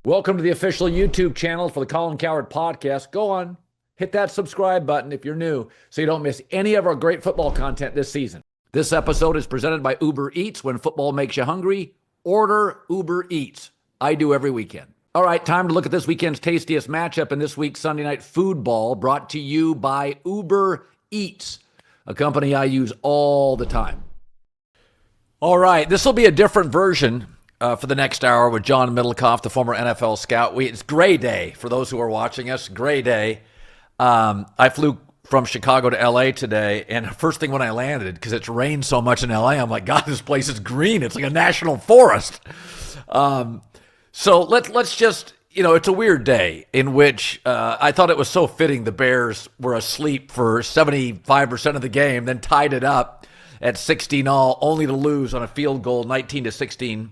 Welcome to the official YouTube channel for the Colin Cowherd podcast. Go on, hit that subscribe button if you're new so you don't miss any of our great football content this season. This episode is presented by Uber Eats. When football makes you hungry, order Uber Eats. I do every weekend. All right, time to look at this weekend's tastiest matchup in this week's Sunday Night Foodball, brought to you by Uber Eats, a company I use all the time. All right, this will be a different version for the next hour with John Middlekauff, the former NFL scout. It's Gray Day for those who are watching us. Gray Day. I flew from Chicago to L.A. today, and first thing when I landed, because it's rained so much in L.A., I'm like, God, this place is green. It's like a national forest. So let's just, it's a weird day in which I thought it was so fitting the Bears were asleep for 75% of the game, then tied it up at 16-all, only to lose on a field goal, 19-16.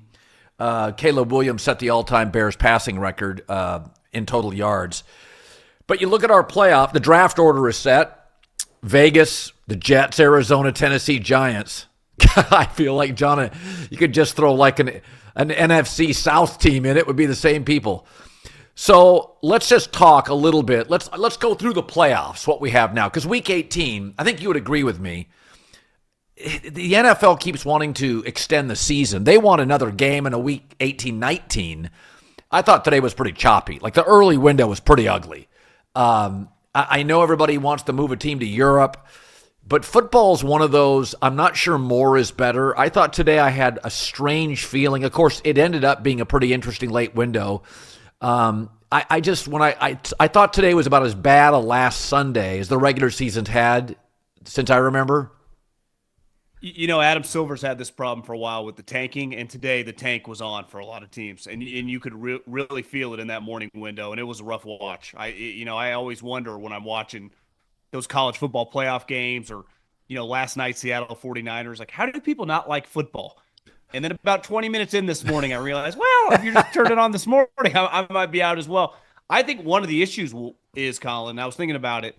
Caleb Williams set the all-time Bears passing record in total yards. But you look at our playoff, the draft order is set. Vegas, the Jets, Arizona, Tennessee, Giants. I feel like, John, you could just throw like an NFC South team in. It would be the same people. So let's just talk a little bit. Let's go through the playoffs, what we have now. Because Week 18, I think you would agree with me, the NFL keeps wanting to extend the season. They want another game in a Week 18-19. I thought today was pretty choppy. Like the early window was pretty ugly. I know everybody wants to move a team to Europe, but football's one of those, I'm not sure more is better. I thought today I had a strange feeling. Of course, it ended up being a pretty interesting late window. I thought today was about as bad a last Sunday as the regular season's had since I remember. Adam Silver's had this problem for a while with the tanking, and today the tank was on for a lot of teams, and you could really feel it in that morning window, and it was a rough watch. I always wonder when I'm watching those college football playoff games or, last night Seattle 49ers, like, how do people not like football? And then about 20 minutes in this morning, I realized, well, if you just turned it on this morning, I might be out as well. I think one of the issues is, Colin, I was thinking about it,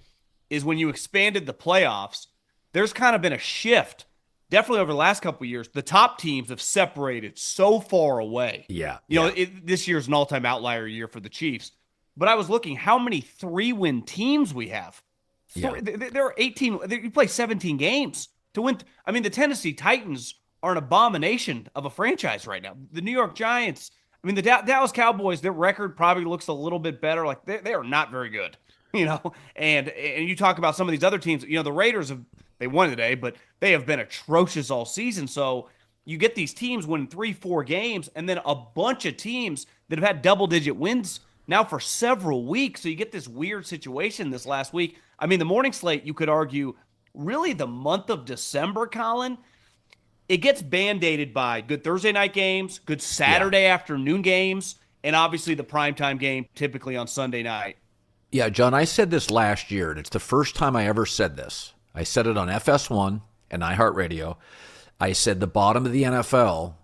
is when you expanded the playoffs, there's kind of been a shift. Definitely over the last couple of years, the top teams have separated so far away. Yeah. This year's an all-time outlier year for the Chiefs. But I was looking how many 3-win teams we have. Yeah. There are 18. You play 17 games to win. I mean, the Tennessee Titans are an abomination of a franchise right now. The New York Giants, the Dallas Cowboys, their record probably looks a little bit better. Like they are not very good, And you talk about some of these other teams. The Raiders they won today, but they have been atrocious all season. So you get these teams winning 3-4 games, and then a bunch of teams that have had double-digit wins now for several weeks. So you get this weird situation this last week. The morning slate, you could argue, really the month of December, Colin, it gets band-aided by good Thursday night games, good Saturday afternoon games, and obviously the primetime game typically on Sunday night. Yeah, John, I said this last year, and it's the first time I ever said this. I said it on FS1 and iHeartRadio. I said the bottom of the NFL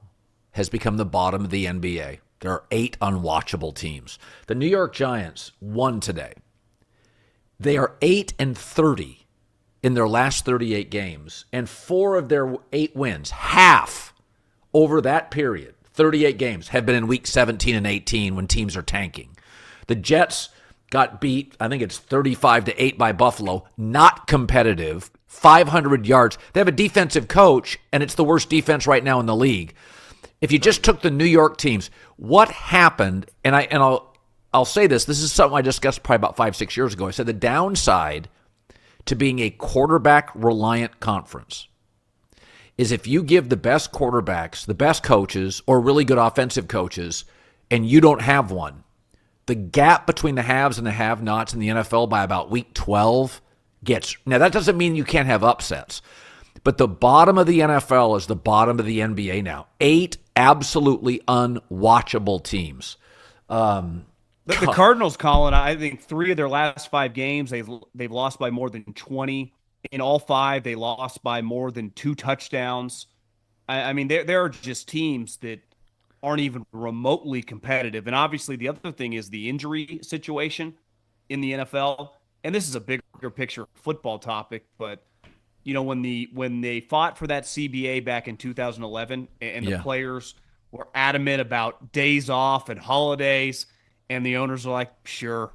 has become the bottom of the NBA. There are 8 unwatchable teams. The New York Giants won today. They are 8-30 in their last 38 games, and 4 of their 8 wins, half over that period, 38 games, have been in week 17 and 18 when teams are tanking. The Jets got beat, I think it's 35-8 by Buffalo. Not competitive. 500 yards. They have a defensive coach, and it's the worst defense right now in the league. If you just took the New York teams, what happened, and I'll say this is something I discussed probably about 5-6 years ago. I said the downside to being a quarterback-reliant conference is if you give the best quarterbacks, the best coaches, or really good offensive coaches, and you don't have one, the gap between the haves and the have-nots in the NFL by about week 12 now that doesn't mean you can't have upsets, but the bottom of the NFL is the bottom of the NBA now. 8 absolutely unwatchable teams. The Cardinals, Colin, I think 3 of their last 5 games, they've lost by more than 20. In all 5, they lost by more than 2 touchdowns. There are just teams that aren't even remotely competitive. And obviously the other thing is the injury situation in the NFL. And this is a bigger picture football topic, but when they fought for that CBA back in 2011 and the players were adamant about days off and holidays, And the owners are like, sure,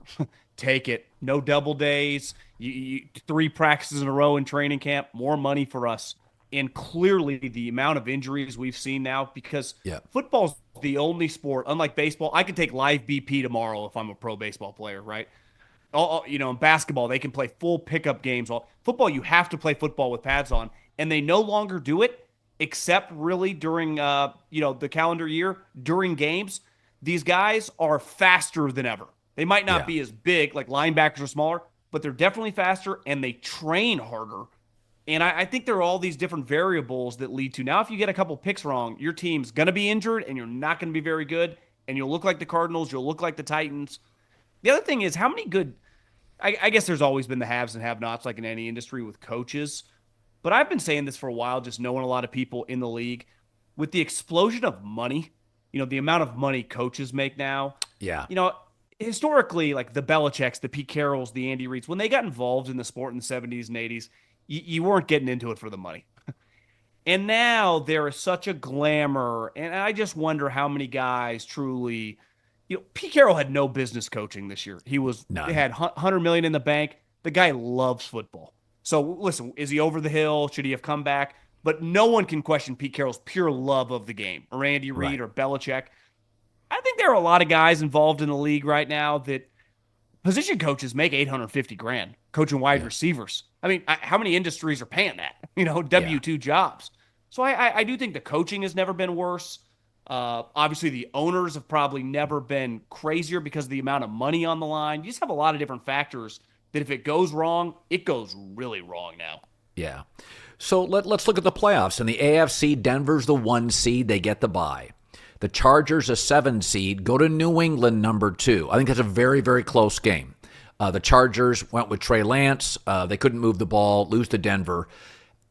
take it. No double days. You 3 practices in a row in training camp. More money for us. And clearly the amount of injuries we've seen now, because football's the only sport, unlike baseball. I could take live BP tomorrow if I'm a pro baseball player, right? In basketball, they can play full pickup games. Football, you have to play football with pads on, and they no longer do it except really during, the calendar year, during games. These guys are faster than ever. They might not be as big, like linebackers are smaller, but they're definitely faster, and they train harder. And I think there are all these different variables that lead to, now if you get a couple picks wrong, your team's going to be injured, and you're not going to be very good, and you'll look like the Cardinals, you'll look like the Titans. The other thing is how many good – I guess there's always been the haves and have-nots like in any industry with coaches. But I've been saying this for a while, just knowing a lot of people in the league. With the explosion of money, the amount of money coaches make now. Yeah. Historically, like the Belichicks, the Pete Carrolls, the Andy Reids, when they got involved in the sport in the 70s and 80s, you weren't getting into it for the money. And now there is such a glamour, and I just wonder how many guys truly – Pete Carroll had no business coaching this year. He had $100 million in the bank. The guy loves football. So listen, is he over the hill? Should he have come back? But no one can question Pete Carroll's pure love of the game, or Andy Reid or Belichick. I think there are a lot of guys involved in the league right now that position coaches make $850,000 coaching wide receivers. I mean, how many industries are paying that? W-2 jobs. So I do think the coaching has never been worse. Obviously, the owners have probably never been crazier because of the amount of money on the line. You just have a lot of different factors that if it goes wrong, it goes really wrong now. Yeah. So let's look at the playoffs. In the AFC, Denver's the 1 seed. They get the bye. The Chargers, a 7 seed, go to New England, number 2. I think that's a very, very close game. The Chargers went with Trey Lance. They couldn't move the ball, lose to Denver.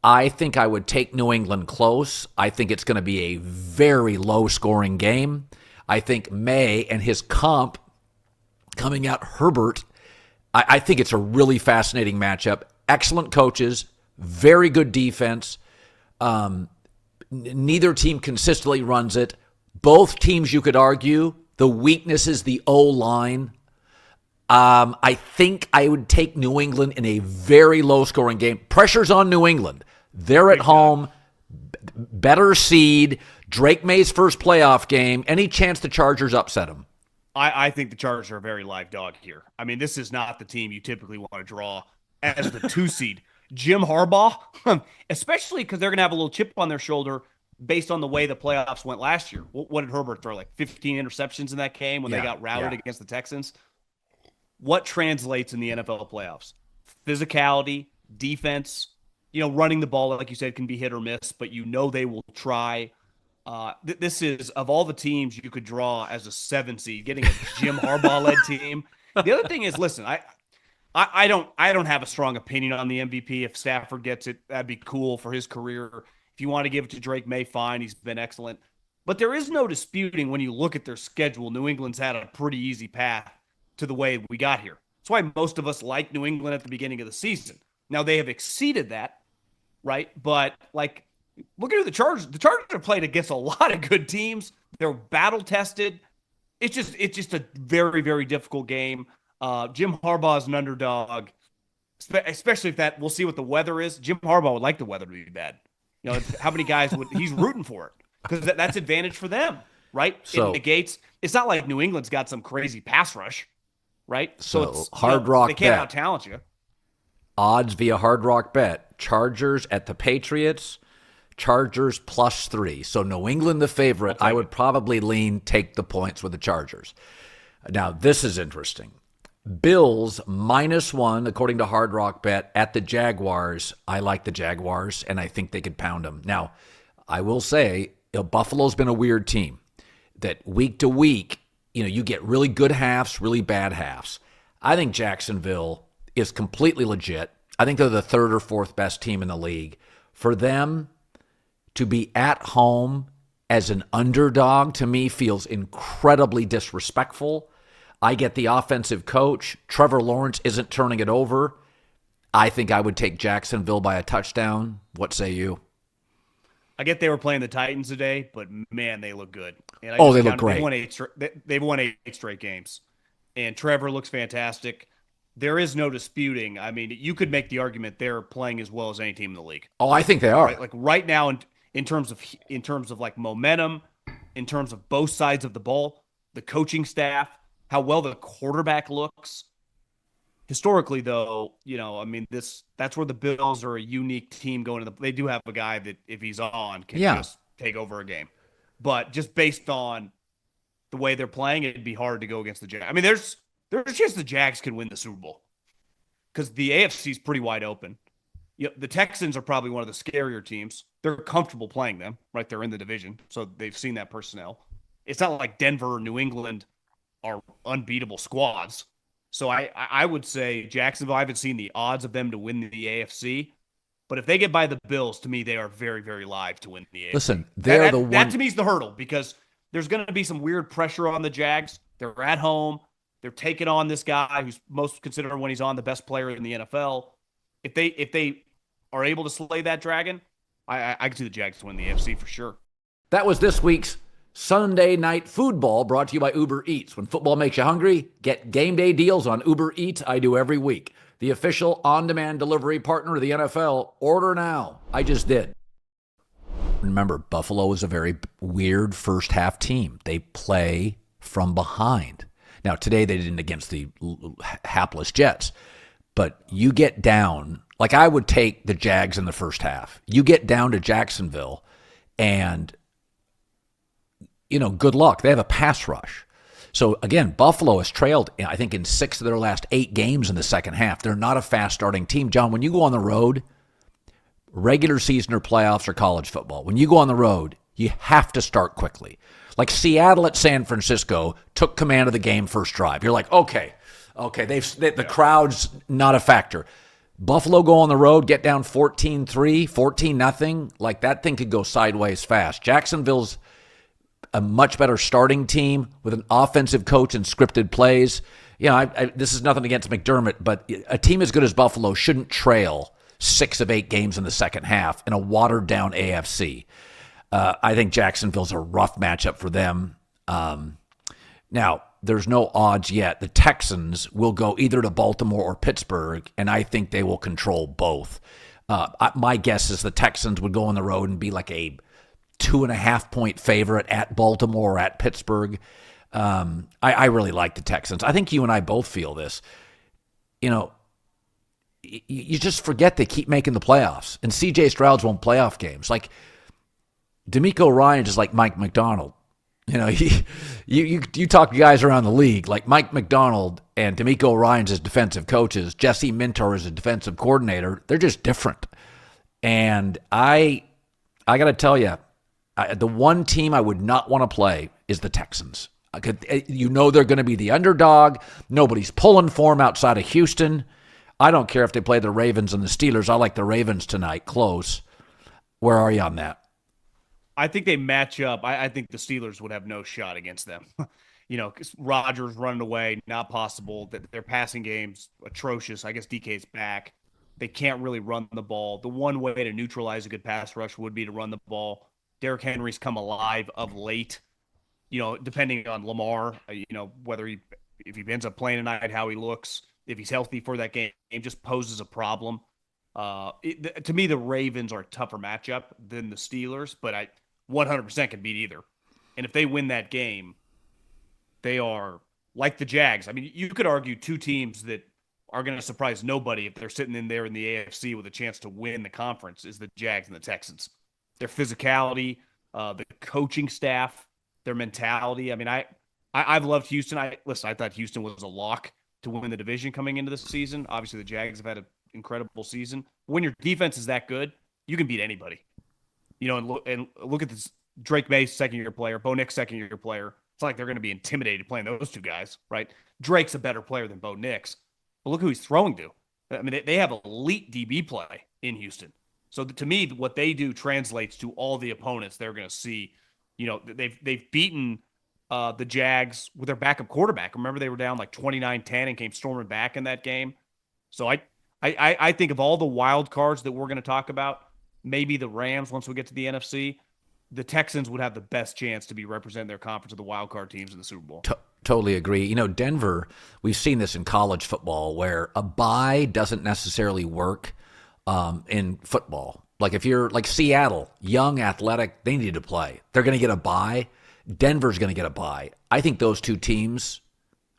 I think I would take New England close. I think it's going to be a very low-scoring game. I think May and his comp coming out, Herbert, I think it's a really fascinating matchup. Excellent coaches, very good defense. Neither team consistently runs it. Both teams, you could argue, the weakness is the O-line. I think I would take New England in a very low-scoring game. Pressure's on New England. They're at home, better seed, Drake May's first playoff game. Any chance the Chargers upset them? I think the Chargers are a very live dog here. I mean, this is not the team you typically want to draw as the 2 seed. Jim Harbaugh, especially because they're going to have a little chip on their shoulder based on the way the playoffs went last year. What did Herbert throw, like 15 interceptions in that game when they got routed against the Texans? What translates in the NFL playoffs? Physicality, defense, running the ball, like you said, can be hit or miss, but they will try. This is, of all the teams you could draw as a 7 seed, getting a Jim Harbaugh-led team. The other thing is, listen, I don't have a strong opinion on the MVP. If Stafford gets it, that'd be cool for his career. If you want to give it to Drake May, fine. He's been excellent. But there is no disputing when you look at their schedule, New England's had a pretty easy path to the way we got here. That's why most of us like New England at the beginning of the season. Now, they have exceeded that, right? But, look at who the Chargers have played against a lot of good teams. They're battle-tested. It's just a very, very difficult game. Jim Harbaugh is an underdog, especially if we'll see what the weather is. Jim Harbaugh would like the weather to be bad. How many guys he's rooting for it because that's advantage for them, right? So, it negates. It's not like New England's got some crazy pass rush, right? So it's Hard Rock they can't bet. out-talent you. Odds via Hard Rock bet. Chargers at the Patriots. Chargers +3. So New England the favorite. I would probably take the points with the Chargers. Now, this is interesting. Bills -1, according to Hard Rock bet, at the Jaguars. I like the Jaguars, and I think they could pound them. Now, I will say, Buffalo's been a weird team. That week to week, you get really good halves, really bad halves. I think Jacksonville is completely legit. I think they're the 3rd or 4th best team in the league. For them to be at home as an underdog, to me, feels incredibly disrespectful. I get the offensive coach. Trevor Lawrence isn't turning it over. I think I would take Jacksonville by a touchdown. What say you? I get they were playing the Titans today, but man, they look good. And they look great. They've won 8 straight games. and Trevor looks fantastic. There is no disputing. I mean, you could make the argument they're playing as well as any team in the league. Oh, I think they are. Right? Like right now, in terms of like momentum, in terms of both sides of the ball, the coaching staff, how well the quarterback looks. Historically, though, I mean, that's where the Bills are a unique team going to they do have a guy that if he's on can just take over a game. But just based on the way they're playing, it'd be hard to go against the Jags. I mean, there's a chance the Jags can win the Super Bowl because the AFC is pretty wide open. The Texans are probably one of the scarier teams. They're comfortable playing them, right? They're in the division, so they've seen that personnel. It's not like Denver or New England are unbeatable squads. So I would say Jacksonville, I haven't seen the odds of them to win the AFC. But if they get by the Bills, to me, they are very, very live to win the AFC. Listen, they're the one. That to me is the hurdle because there's going to be some weird pressure on the Jags. They're at home. They're taking on this guy who's most considered when he's on the best player in the NFL. If they are able to slay that dragon, I can see the Jags win the AFC for sure. That was this week's Sunday Night Football, brought to you by Uber Eats. When football makes you hungry, get game day deals on Uber Eats. I do every week. The official on-demand delivery partner of the NFL. Order now. I just did. Remember, Buffalo is a very weird first-half team. They play from behind. Now, today they didn't against the hapless Jets. But you get down, like I would take the Jags in the first half. You get down to Jacksonville, and good luck. They have a pass rush. So, again, Buffalo has trailed, I think, in 6 of their last 8 games in the second half. They're not a fast-starting team. John, when you go on the road, regular season or playoffs or college football, when you go on the road, you have to start quickly. Like Seattle at San Francisco took command of the game first drive. You're like, okay, the crowd's not a factor. Buffalo go on the road, get down 14-3, 14-0. Like that thing could go sideways fast. Jacksonville's a much better starting team with an offensive coach and scripted plays. This is nothing against McDermott, but a team as good as Buffalo shouldn't trail 6 of 8 games in the second half in a watered-down AFC. I think Jacksonville's a rough matchup for them. Now, there's no odds yet. The Texans will go either to Baltimore or Pittsburgh, and I think they will control both. My guess is the Texans would go on the road and be like a 2.5-point favorite at Baltimore or at Pittsburgh. I really like the Texans. I think you and I both feel this. You just forget they keep making the playoffs, and C.J. Stroud's won playoff games. Like, DeMeco Ryans is like Mike McDonald. You talk to guys around the league, like Mike McDonald and DeMeco Ryans as defensive coaches, Jesse Minter as a defensive coordinator. They're just different. And I got to tell you, the one team I would not want to play is the Texans. They're going to be the underdog. Nobody's pulling for them outside of Houston. I don't care if they play the Ravens and the Steelers. I like the Ravens tonight, close. Where are you on that? I think they match up. I think the Steelers would have no shot against them. Rodgers running away, not possible. Their passing game's atrocious. I guess DK's back. They can't really run the ball. The one way to neutralize a good pass rush would be to run the ball. Derrick Henry's come alive of late, depending on Lamar, whether if he ends up playing tonight, how he looks, if he's healthy for that game, just poses a problem. To me, the Ravens are a tougher matchup than the Steelers, but I 100% can beat either. And if they win that game, they are like the Jags. I mean, you could argue 2 teams that are going to surprise nobody if they're sitting in there in the AFC with a chance to win the conference is the Jags and the Texans. Their physicality, the coaching staff, their mentality. I mean, I've loved Houston. I thought Houston was a lock to win the division coming into this season. Obviously, the Jags have had an incredible season. When your defense is that good, you can beat anybody. And look at this Drake May, second-year player, Bo Nix, second-year player. It's not like they're going to be intimidated playing those 2 guys, right? Drake's a better player than Bo Nix. But look who he's throwing to. I mean, they have elite DB play in Houston. So to me, what they do translates to all the opponents they're going to see. They've beaten the Jags with their backup quarterback. Remember, they were down like 29-10 and came storming back in that game. So I think of all the wild cards that we're going to talk about, maybe the Rams, once we get to the NFC, the Texans would have the best chance to be representing their conference of the wild card teams in the Super Bowl. Totally agree. Denver, we've seen this in college football where a bye doesn't necessarily work in football. Like if you're like Seattle, young, athletic, they need to play. They're going to get a bye. Denver's going to get a bye. I think those two teams,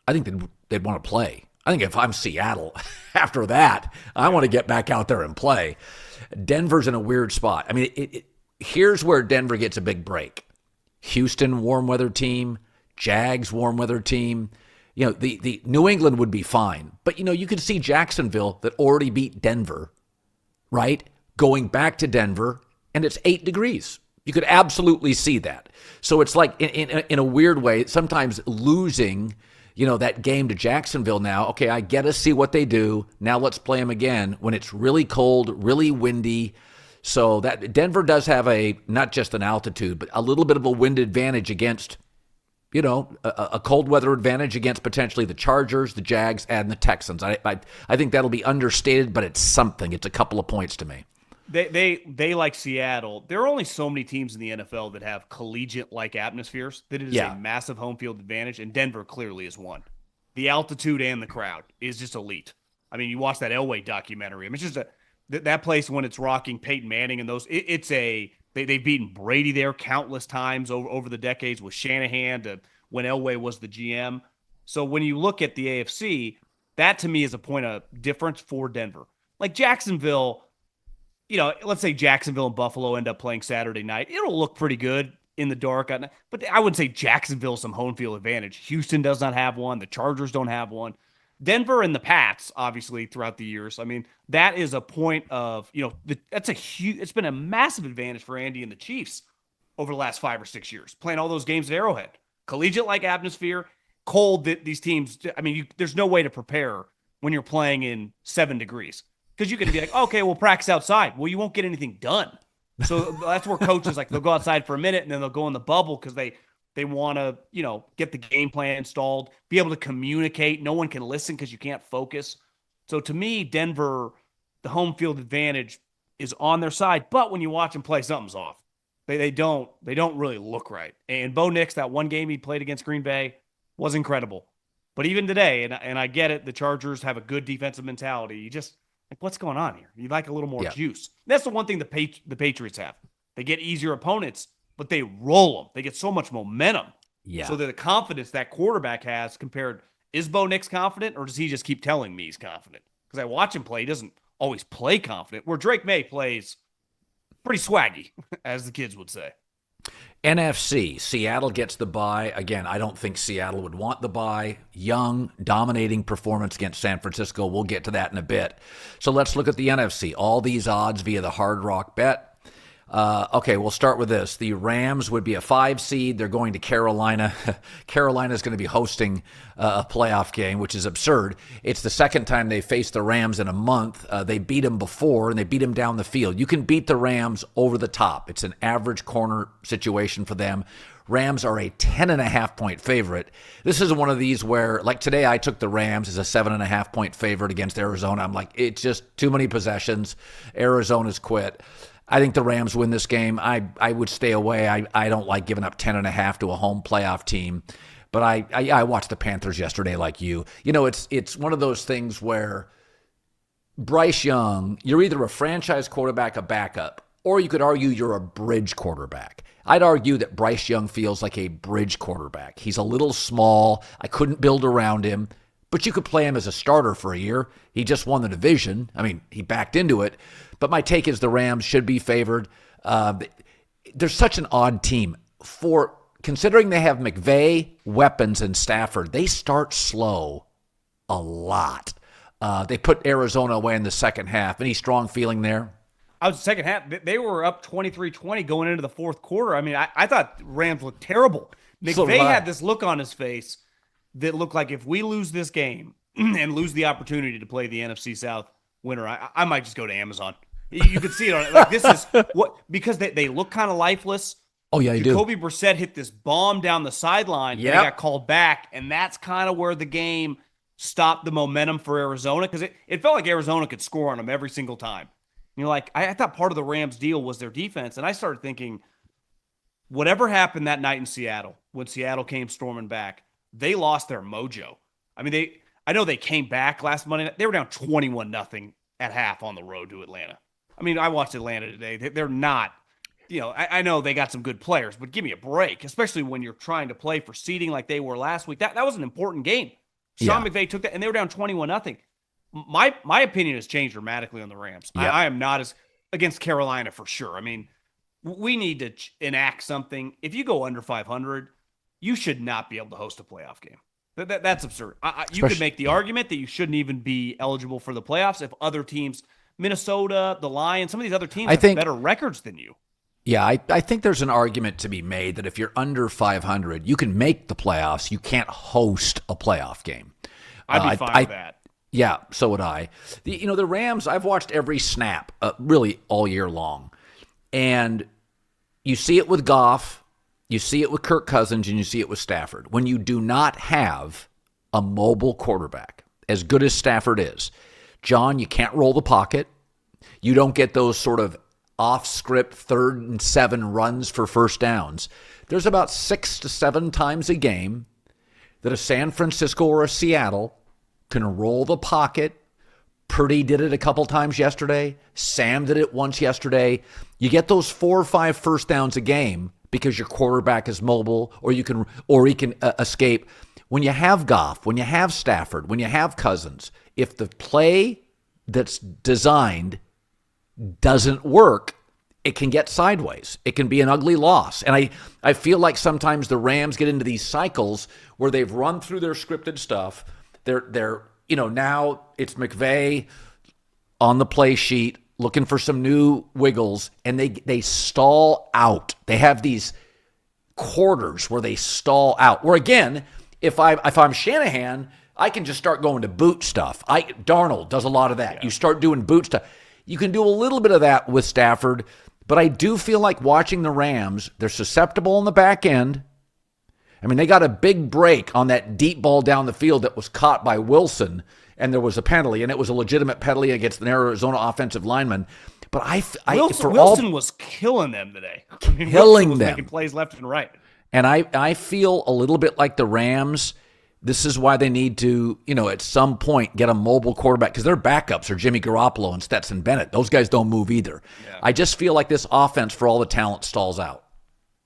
I think they'd want to play. I think if I'm Seattle, after that, I want to get back out there and play. Denver's in a weird spot. I mean, here's where Denver gets a big break. Houston, warm weather team. Jags, warm weather team. The New England would be fine. But, you could see Jacksonville that already beat Denver, right? Going back to Denver, and it's 8 degrees. You could absolutely see that. So it's like, in a weird way, sometimes losing, that game to Jacksonville now, okay, I get to see what they do. Now let's play them again when it's really cold, really windy. So that Denver does have not just an altitude, but a little bit of a wind advantage against, a cold weather advantage against potentially the Chargers, the Jags, and the Texans. I think that'll be understated, but it's something. It's a couple of points to me. They like Seattle. There are only so many teams in the NFL that have collegiate-like atmospheres that it is a massive home field advantage, and Denver clearly is one. The altitude and the crowd is just elite. I mean, you watch that Elway documentary. I mean, it's just that place when it's rocking Peyton Manning and those. They've beaten Brady there countless times over the decades with Shanahan when Elway was the GM. So when you look at the AFC, that to me is a point of difference for Denver. Like Jacksonville. Let's say Jacksonville and Buffalo end up playing Saturday night. It'll look pretty good in the dark. But I wouldn't say Jacksonville's some home field advantage. Houston does not have one. The Chargers don't have one. Denver and the Pats, obviously, throughout the years. I mean, that is a point of, it's been a massive advantage for Andy and the Chiefs over the last 5 or 6 years, playing all those games at Arrowhead. Collegiate-like atmosphere, cold, these teams, there's no way to prepare when you're playing in 7 degrees. Because you can be like, okay, we'll practice outside. Well, you won't get anything done. So that's where coaches, they'll go outside for a minute and then they'll go in the bubble because they want to, get the game plan installed, be able to communicate. No one can listen because you can't focus. So to me, Denver, the home field advantage is on their side. But when you watch them play, something's off. They don't really look right. And Bo Nix, that one game he played against Green Bay was incredible. But even today, and I get it, the Chargers have a good defensive mentality. You just... what's going on here? You like a little more juice. That's the one thing the Patriots have. They get easier opponents, but they roll them. They get so much momentum. Yeah. So the confidence that quarterback has compared, is Bo Nix confident, or does he just keep telling me he's confident? Because I watch him play. He doesn't always play confident, where Drake May plays pretty swaggy, as the kids would say. NFC, Seattle gets the bye. Again, I don't think Seattle would want the bye. Young, dominating performance against San Francisco. We'll get to that in a bit. So let's look at the NFC. All these odds via the Hard Rock Bet. Okay, we'll start with this. The Rams would be a 5 seed. They're going to Carolina. Carolina is going to be hosting a playoff game, which is absurd. It's the second time they faced the Rams in a month. They beat them before, and they beat them down the field. You can beat the Rams over the top. It's an average corner situation for them. Rams are a 10.5-point favorite. This is one of these where, like today, I took the Rams as a 7.5-point favorite against Arizona. I'm like, it's just too many possessions. Arizona's quit. I think the Rams win this game. I would stay away. I don't like giving up 10.5 to a home playoff team. But I watched the Panthers yesterday like you. It's one of those things where Bryce Young, you're either a franchise quarterback, a backup, or you could argue you're a bridge quarterback. I'd argue that Bryce Young feels like a bridge quarterback. He's a little small. I couldn't build around him. But you could play him as a starter for a year. He just won the division. I mean, he backed into it. But my take is the Rams should be favored. They're such an odd team. Considering they have McVay, weapons, and Stafford, they start slow a lot. They put Arizona away in the second half. Any strong feeling there? I was the second half. They were up 23-20 going into the fourth quarter. I mean, I thought Rams looked terrible. McVay had this look on his face that looked like if we lose this game and lose the opportunity to play the NFC South winner, I might just go to Amazon. You could see it on it. Like, this is what, because they look kind of lifeless. Oh, yeah, you do. Jacoby Brissett hit this bomb down the sideline. Yeah. They got called back, and that's kind of where the game stopped the momentum for Arizona, because it felt like Arizona could score on them every single time. And you're like, I thought part of the Rams' deal was their defense, and I started thinking, whatever happened that night in Seattle, when Seattle came storming back, they lost their mojo. I mean, I know they came back last Monday night. They were down 21-0 at half on the road to Atlanta. I mean, I watched Atlanta today. They're not, I know they got some good players, but give me a break, especially when you're trying to play for seeding like they were last week. That was an important game. Sean McVay took that, and they were down 21-0. My opinion has changed dramatically on the Rams. Yeah. I am not as against Carolina for sure. I mean, we need to enact something. If you go under 500, you should not be able to host a playoff game. That's absurd. You could make the argument that you shouldn't even be eligible for the playoffs if other teams, Minnesota, the Lions, some of these other teams have better records than you. Yeah, I think there's an argument to be made that if you're under 500, you can make the playoffs. You can't host a playoff game. I'd be fine with that. Yeah, so would I. The Rams, I've watched every snap really all year long. And you see it with Goff, you see it with Kirk Cousins, and you see it with Stafford. When you do not have a mobile quarterback, as good as Stafford is, John, you can't roll the pocket. You don't get those sort of off-script 3rd and 7 runs for first downs. There's about 6 to 7 times a game that a San Francisco or a Seattle can roll the pocket. Purdy did it a couple times yesterday. Sam did it once yesterday. You get those 4 or 5 first downs a game because your quarterback is mobile, or he can escape. When you have Goff, when you have Stafford, when you have Cousins, if the play that's designed doesn't work, it can get sideways. It can be an ugly loss. And I feel like sometimes the Rams get into these cycles where they've run through their scripted stuff. They're now it's McVay on the play sheet looking for some new wiggles, and they stall out. They have these quarters where they stall out. Where again, if I'm Shanahan, I can just start going to boot stuff. Darnold does a lot of that. Yeah. You start doing boot stuff. You can do a little bit of that with Stafford, but I do feel like watching the Rams, they're susceptible on the back end. I mean, they got a big break on that deep ball down the field that was caught by Wilson, and there was a penalty, and it was a legitimate penalty against an Arizona offensive lineman. But Wilson was killing them today. Killing them. Making plays left and right. And I feel a little bit like the Rams. This is why they need to, at some point get a mobile quarterback, because their backups are Jimmy Garoppolo and Stetson Bennett. Those guys don't move either. Yeah. I just feel like this offense, for all the talent, stalls out.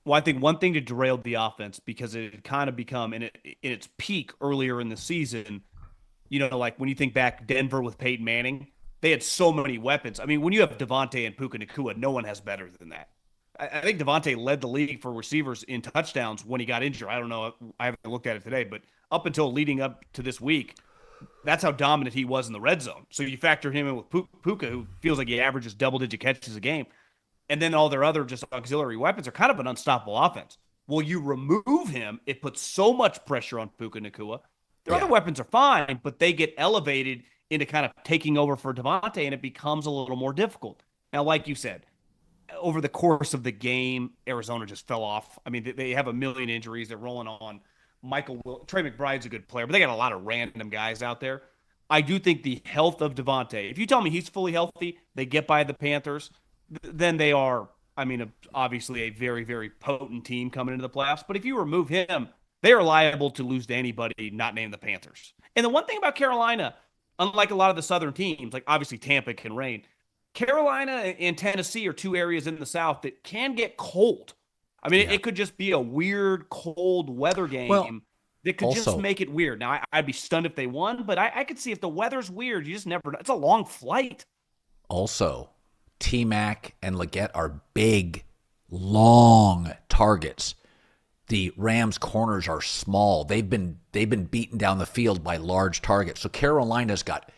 Well, I think one thing that derailed the offense, because it had kind of become in its peak earlier in the season, like when you think back Denver with Peyton Manning, they had so many weapons. I mean, when you have Devontae and Puka Nacua, no one has better than that. I think Devontae led the league for receivers in touchdowns when he got injured. I don't know. I haven't looked at it today, but up until leading up to this week, that's how dominant he was in the red zone. So you factor him in with Puka, who feels like he averages double-digit catches a game. And then all their other just auxiliary weapons are kind of an unstoppable offense. Well, you remove him, it puts so much pressure on Puka Nacua. Their other weapons are fine, but they get elevated into kind of taking over for Devontae, and it becomes a little more difficult. Now, like you said, over the course of the game, Arizona just fell off. I mean, they have a million injuries. They're rolling on Trey McBride's a good player, but they got a lot of random guys out there. I do think the health of Devontae, if you tell me he's fully healthy, they get by the Panthers, then they are, obviously a very, very potent team coming into the playoffs. But if you remove him, they are liable to lose to anybody not named the Panthers. And the one thing about Carolina, unlike a lot of the Southern teams, like obviously Tampa can reign, Carolina and Tennessee are two areas in the South that can get cold. I mean, it could just be a weird, cold weather game that could just make it weird. Now, I'd be stunned if they won, but I could see if the weather's weird, you just never know. It's a long flight. Also, T-Mac and Leggett are big, long targets. The Rams' corners are small. They've been beaten down the field by large targets. So Carolina's got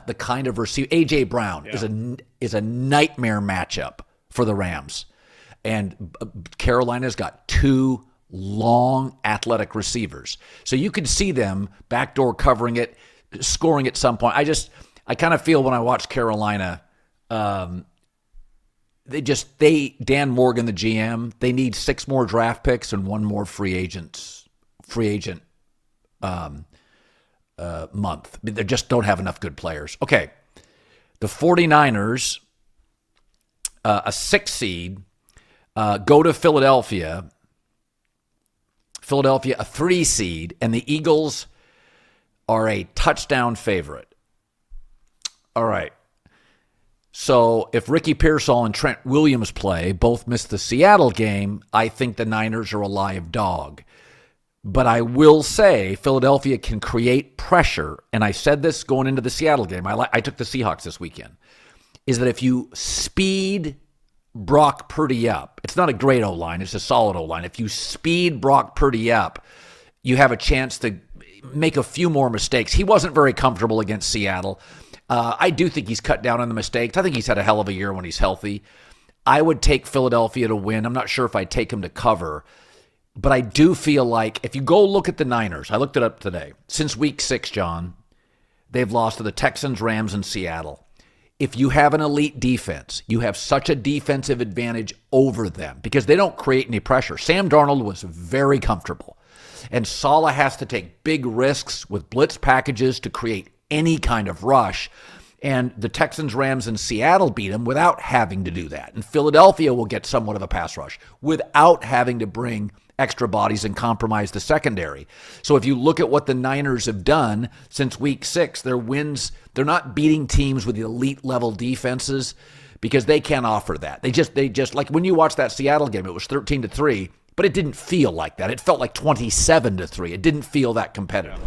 the kind of receiver. A.J. Brown is a nightmare matchup for the Rams. And Carolina's got 2 long athletic receivers. So you could see them backdoor covering it, scoring at some point. I kind of feel when I watch Carolina, Dan Morgan, the GM, they need 6 more draft picks and 1 more free agent month. They just don't have enough good players. Okay. The 49ers, a 6 seed, go to Philadelphia, Philadelphia a 3 seed, and the Eagles are a touchdown favorite. All right. So if Ricky Pearsall and Trent Williams play, both miss the Seattle game, I think the Niners are a live dog. But I will say Philadelphia can create pressure, and I said this going into the Seattle game. I took the Seahawks this weekend, is that if you speed Brock Purdy up, it's not a great O-line, it's a solid O-line. If you speed Brock Purdy up, you have a chance to make a few more mistakes. He wasn't very comfortable against Seattle. I do think he's cut down on the mistakes. I think he's had a hell of a year when he's healthy. I would take Philadelphia to win. I'm not sure if I'd take him to cover. But I do feel like if you go look at the Niners, I looked it up today. Since week 6, John, they've lost to the Texans, Rams, and Seattle. If you have an elite defense, you have such a defensive advantage over them because they don't create any pressure. Sam Darnold was very comfortable. And Saleh has to take big risks with blitz packages to create any kind of rush. And the Texans, Rams, and Seattle beat him without having to do that. And Philadelphia will get somewhat of a pass rush without having to bring extra bodies and compromise the secondary. So if you look at what the Niners have done since week 6, their wins, they're not beating teams with elite level defenses because they can't offer that. They just like when you watch that Seattle game, it was 13-3, but it didn't feel like that. It felt like 27-3. It didn't feel that competitive.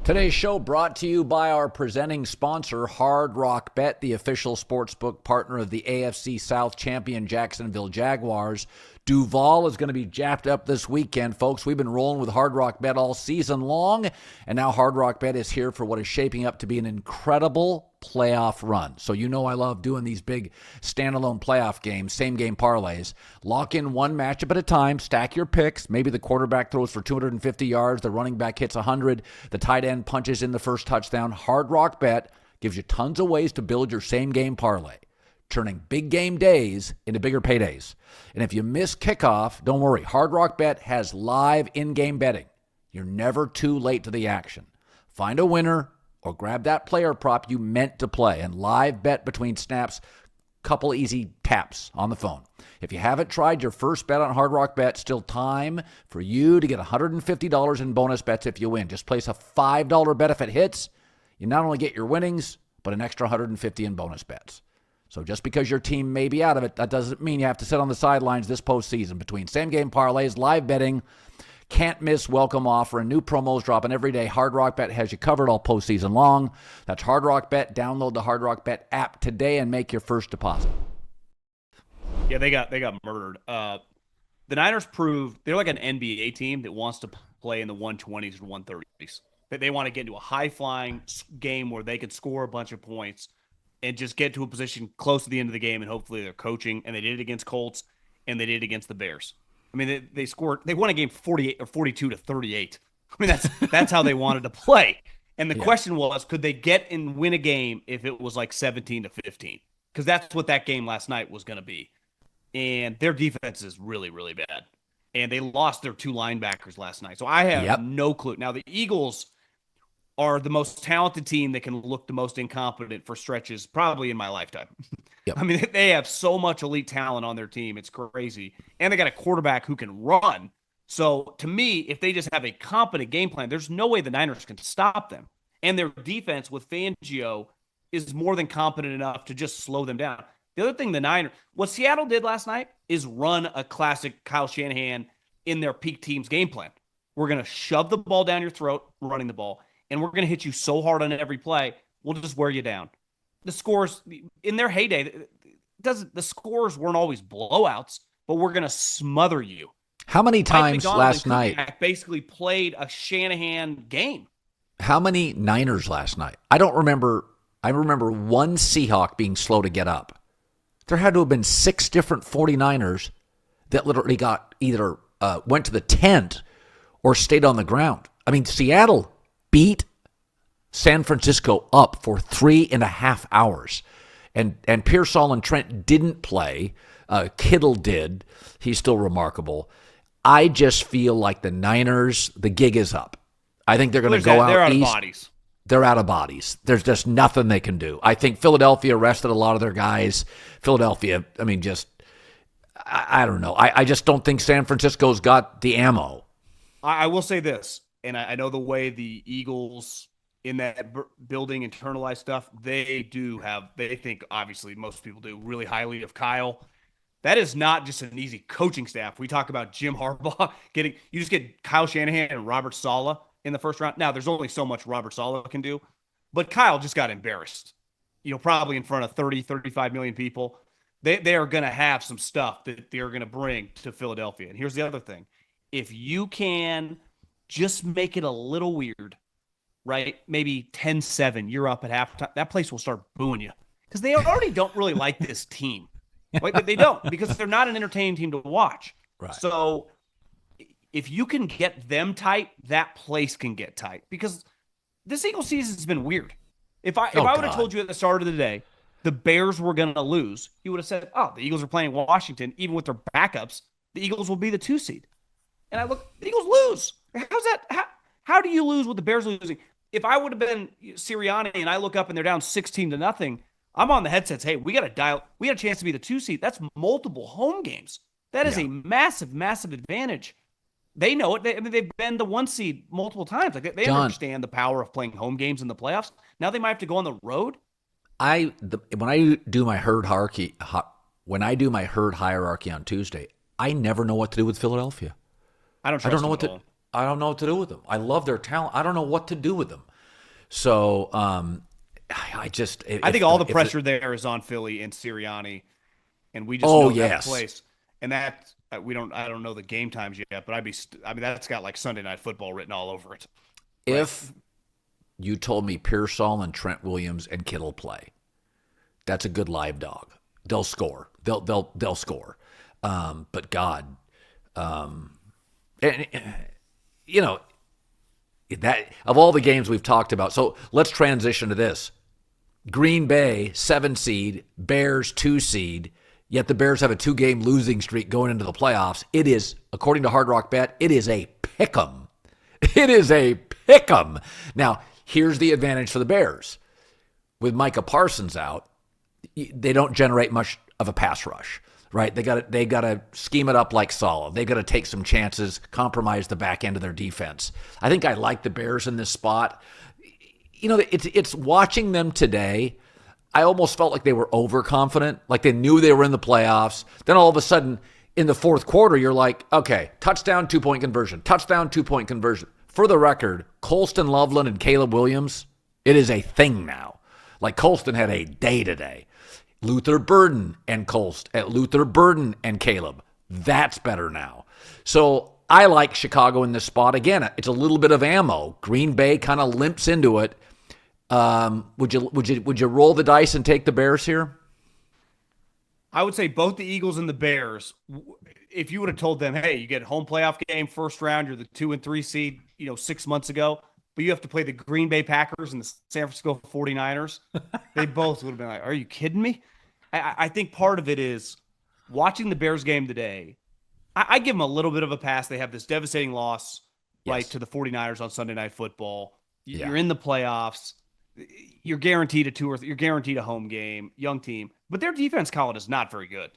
Today's show brought to you by our presenting sponsor, Hard Rock Bet, the official sportsbook partner of the AFC South champion Jacksonville Jaguars. Duval is going to be jacked up this weekend, folks. We've been rolling with Hard Rock Bet all season long, and now Hard Rock Bet is here for what is shaping up to be an incredible playoff run. So you know I love doing these big standalone playoff games, same-game parlays. Lock in one matchup at a time, stack your picks. Maybe the quarterback throws for 250 yards, the running back hits 100, the tight end punches in the first touchdown. Hard Rock Bet gives you tons of ways to build your same-game parlay, turning big game days into bigger paydays. And if you miss kickoff, don't worry. Hard Rock Bet has live in-game betting. You're never too late to the action. Find a winner or grab that player prop you meant to play and live bet between snaps, couple easy taps on the phone. If you haven't tried your first bet on Hard Rock Bet, still time for you to get $150 in bonus bets if you win. Just place a $5 bet if it hits. You not only get your winnings, but an extra $150 in bonus bets. So just because your team may be out of it, that doesn't mean you have to sit on the sidelines this postseason. Between same-game parlays, live betting, can't miss welcome offer, and new promos dropping every day, Hard Rock Bet has you covered all postseason long. That's Hard Rock Bet. Download the Hard Rock Bet app today and make your first deposit. Yeah, they got murdered. The Niners proved they're like an NBA team that wants to play in the 120s and 130s. They want to get into a high-flying game where they can score a bunch of points and just get to a position close to the end of the game, and hopefully they're coaching. And they did it against Colts, and they did it against the Bears. I mean, they won a game 48 or 42-38. I mean, that's how they wanted to play. And the question was, could they get and win a game if it was like 17-15? Because that's what that game last night was going to be. And their defense is really, really bad. And they lost their 2 linebackers last night. So I have no clue. Now, the Eagles are the most talented team that can look the most incompetent for stretches probably in my lifetime. I mean, they have so much elite talent on their team. It's crazy. And they got a quarterback who can run. So to me, if they just have a competent game plan, there's no way the Niners can stop them. And their defense with Fangio is more than competent enough to just slow them down. The other thing what Seattle did last night is run a classic Kyle Shanahan in their peak team's game plan. We're going to shove the ball down your throat, running the ball, and we're going to hit you so hard on every play, we'll just wear you down. The scores, in their heyday, the scores weren't always blowouts, but we're going to smother you. How many times last night basically played a Shanahan game? How many Niners last night? I don't remember. I remember one Seahawk being slow to get up. There had to have been 6 different 49ers that literally got either went to the tent or stayed on the ground. I mean, Seattle beat San Francisco up for 3.5 hours. And Pearsall and Trent didn't play. Kittle did. He's still remarkable. I just feel like the Niners, the gig is up. I think they're going to go out east. They're out of bodies. They're out of bodies. There's just nothing they can do. I think Philadelphia rested a lot of their guys. Philadelphia, I mean, just I don't know. I just don't think San Francisco's got the ammo. I will say this, and I know the way the Eagles in that building internalize stuff, they think, obviously, most people do, really highly of Kyle. That is not just an easy coaching staff. We talk about Jim Harbaugh you just get Kyle Shanahan and Robert Saleh in the first round. Now, there's only so much Robert Saleh can do, but Kyle just got embarrassed, probably in front of 30, 35 million people. They are going to have some stuff that they're going to bring to Philadelphia. And here's the other thing. If you can just make it a little weird, right? Maybe 10-7, you're up at halftime. That place will start booing you because they already don't really like this team. But they don't, because they're not an entertaining team to watch. Right. So if you can get them tight, that place can get tight, because this Eagles season has been weird. If I would have told you at the start of the day the Bears were going to lose, you would have said, oh, the Eagles are playing Washington. Even with their backups, the Eagles will be the 2 seed. And I look, the Eagles lose. How's that? How do you lose with the Bears losing? If I would have been Sirianni and I look up and they're down 16-0, I'm on the headsets. Hey, we got a chance to be the 2 seed. That's multiple home games. That is a massive, massive advantage. They know it. They've been the 1 seed multiple times. Like they understand the power of playing home games in the playoffs. Now they might have to go on the road. When I do my herd hierarchy on Tuesday, I never know what to do with Philadelphia. I don't know what to do with them. I love their talent. I don't know what to do with them. So I think all the pressure there is on Philly and Sirianni, and we just know that place. And that I don't know the game times yet, but that's got like Sunday Night Football written all over it. If you told me Pearsall and Trent Williams and Kittle play, that's a good live dog. They'll score. They'll score. But God, and that of all the games we've talked about. So let's transition to this. Green Bay 7 seed, Bears 2 seed. Yet the Bears have a 2-game losing streak going into the playoffs. It is, according to Hard Rock Bet, it is a pick'em. It is a pick'em. Now, here's the advantage for the Bears. With Micah Parsons out, they don't generate much of a pass rush, right? They got to scheme it up like Saleh. They got to take some chances, compromise the back end of their defense. I think I like the Bears in this spot. It's watching them today. I almost felt like they were overconfident, like they knew they were in the playoffs. Then all of a sudden, in the fourth quarter, you're like, okay, touchdown, 2-point conversion, touchdown, 2-point conversion. For the record, Colston Loveland and Caleb Williams, it is a thing now. Like Colston had a day today. Luther Burden and Caleb, that's better now. So I like Chicago in this spot. Again, it's a little bit of ammo. Green Bay kind of limps into it. Would you roll the dice and take the Bears here? I would say both the Eagles and the Bears. If you would have told them, hey, you get a home playoff game, first round, you're the 2 and 3 seed, 6 months ago, but you have to play the Green Bay Packers and the San Francisco 49ers, they both would have been like, are you kidding me? I think part of it is watching the Bears game today. I give them a little bit of a pass. They have this devastating loss, right, to the 49ers on Sunday Night Football. You're in the playoffs. You're guaranteed you're guaranteed a home game, young team. But their defense, Colin, is not very good.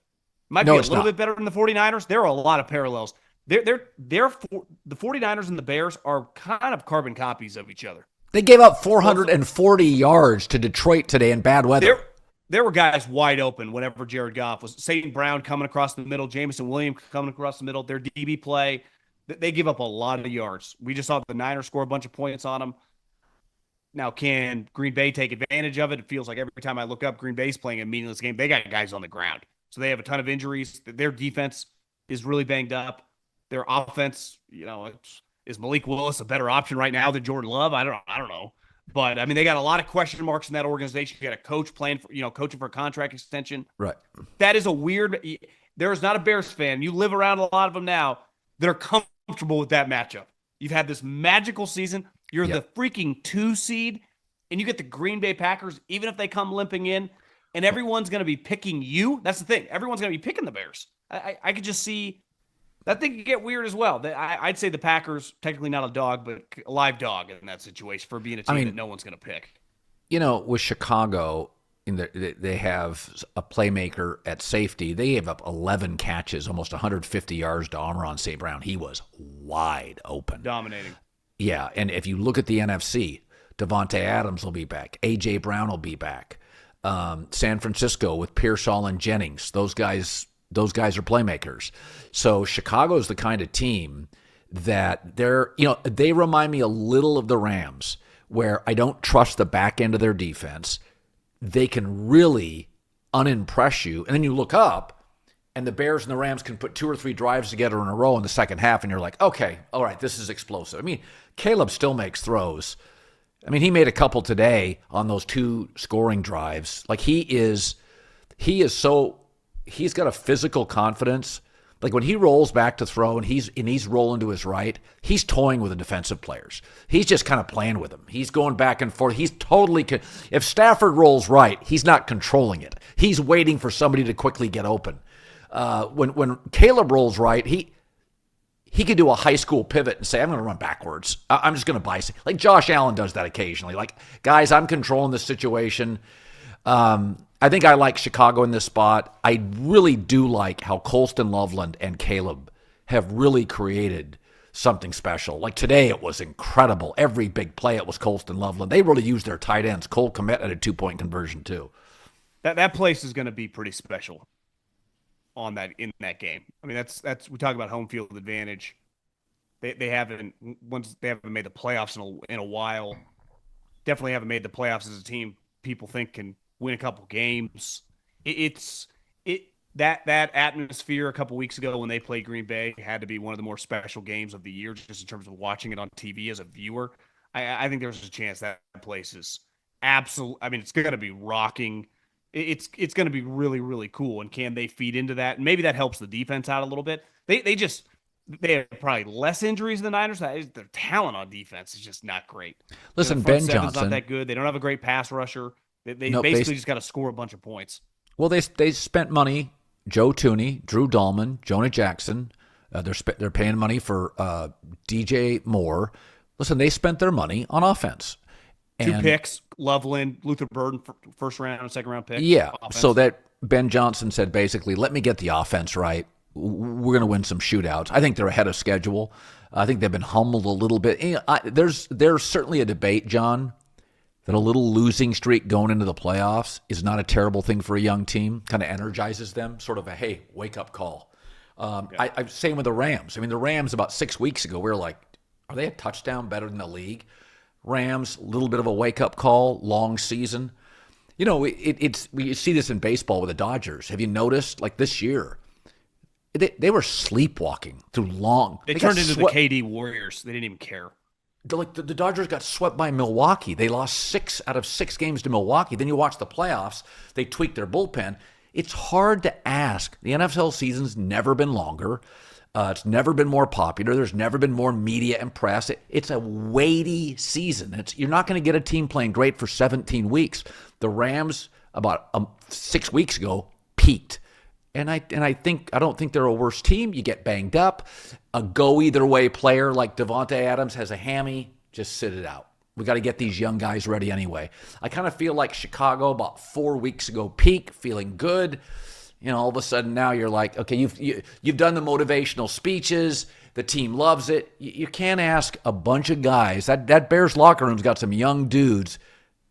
Might be a little bit better than the 49ers. There are a lot of parallels. The 49ers and the Bears are kind of carbon copies of each other. They gave up 440 yards to Detroit today in bad weather. There were guys wide open whenever Jared Goff was. St. Brown coming across the middle, Jameson Williams coming across the middle. Their DB play, they give up a lot of yards. We just saw the Niners score a bunch of points on them. Now, can Green Bay take advantage of it? It feels like every time I look up, Green Bay's playing a meaningless game. They got guys on the ground. So they have a ton of injuries. Their defense is really banged up. Their offense, is Malik Willis a better option right now than Jordan Love? I don't know. But, they got a lot of question marks in that organization. You got a coach playing for, coaching for a contract extension. Right. That is a weird – there is not a Bears fan. You live around a lot of them now that are comfortable with that matchup. You've had this magical season. You're the freaking 2 seed, and you get the Green Bay Packers, even if they come limping in, and everyone's going to be picking you. That's the thing. Everyone's going to be picking the Bears. I could just see – that thing could get weird as well. I'd say the Packers, technically not a dog, but a live dog in that situation for being a team that no one's going to pick. With Chicago, they have a playmaker at safety. They gave up 11 catches, almost 150 yards to Amon-Ra St. Brown. He was wide open. Dominating. Yeah, and if you look at the NFC, Devontae Adams will be back. A.J. Brown will be back. San Francisco with Pearsall and Jennings. Those guys are playmakers. So Chicago's the kind of team that they remind me a little of the Rams, where I don't trust the back end of their defense. They can really unimpress you. And then you look up, and the Bears and the Rams can put 2 or 3 drives together in a row in the second half, and you're like, okay, all right, this is explosive. I mean, Caleb still makes throws. I mean, he made a couple today on those 2 scoring drives. Like, he's got a physical confidence. Like, when he rolls back to throw and he's rolling to his right, he's toying with the defensive players. He's just kind of playing with them. He's going back and forth. If Stafford rolls right, he's not controlling it. He's waiting for somebody to quickly get open. When Caleb rolls right, he could do a high school pivot and say, I'm going to run backwards. I'm just going to buy. Like Josh Allen does that occasionally. Like, guys, I'm controlling this situation. I think I like Chicago in this spot. I really do like how Colston Loveland and Caleb have really created something special. Like today, it was incredible. Every big play, it was Colston Loveland. They really used their tight ends. Cole Kmet had a 2-point conversion too. That place is going to be pretty special in that game. I mean, that's we talk about home field advantage. They haven't made the playoffs in a while. Definitely haven't made the playoffs as a team people think can win a couple games. That atmosphere a couple weeks ago when they played Green Bay had to be one of the more special games of the year, just in terms of watching it on TV as a viewer. I think there's a chance that place is absolute. I mean, it's going to be rocking. It's going to be really, really cool. And can they feed into that? And maybe that helps the defense out a little bit. They have probably less injuries than the Niners. Their talent on defense is just not great. Listen, Ben Johnson not that good. They don't have a great pass rusher. They basically just got to score a bunch of points. Well, they spent money. Joe Tooney, Drew Dahlman, Jonah Jackson. They're paying money for DJ Moore. Listen, they spent their money on offense. 2 picks, Loveland, Luther Burden, first round and second round pick. Yeah, offense. So that Ben Johnson said basically, let me get the offense right. We're going to win some shootouts. I think they're ahead of schedule. I think they've been humbled a little bit. There's certainly a debate, John, that a little losing streak going into the playoffs is not a terrible thing for a young team. Kind of energizes them, sort of a, hey, wake-up call. Same with the Rams. I mean, the Rams about 6 weeks ago, we were like, are they a touchdown better than the league? Rams, a little bit of a wake-up call, long season. You know, we see this in baseball with the Dodgers. Have you noticed, like this year, they were sleepwalking through long. They turned into the KD Warriors. They didn't even care. Like the Dodgers got swept by Milwaukee. They lost 6 out of 6 games to Milwaukee. Then you watch the playoffs. They tweaked their bullpen. It's hard to ask. The NFL season's never been longer. It's never been more popular. There's never been more media and press. It's a weighty season. You're not going to get a team playing great for 17 weeks. The Rams, about 6 weeks ago, peaked. And I don't think they're a worse team. You get banged up. A go-either-way player like Devontae Adams has a hammy. Just sit it out. We got to get these young guys ready anyway. I kind of feel like Chicago about 4 weeks ago peak, feeling good. You know, all of a sudden now you're like, okay, you've done the motivational speeches. The team loves it. You can't ask a bunch of guys. That Bears locker room's got some young dudes.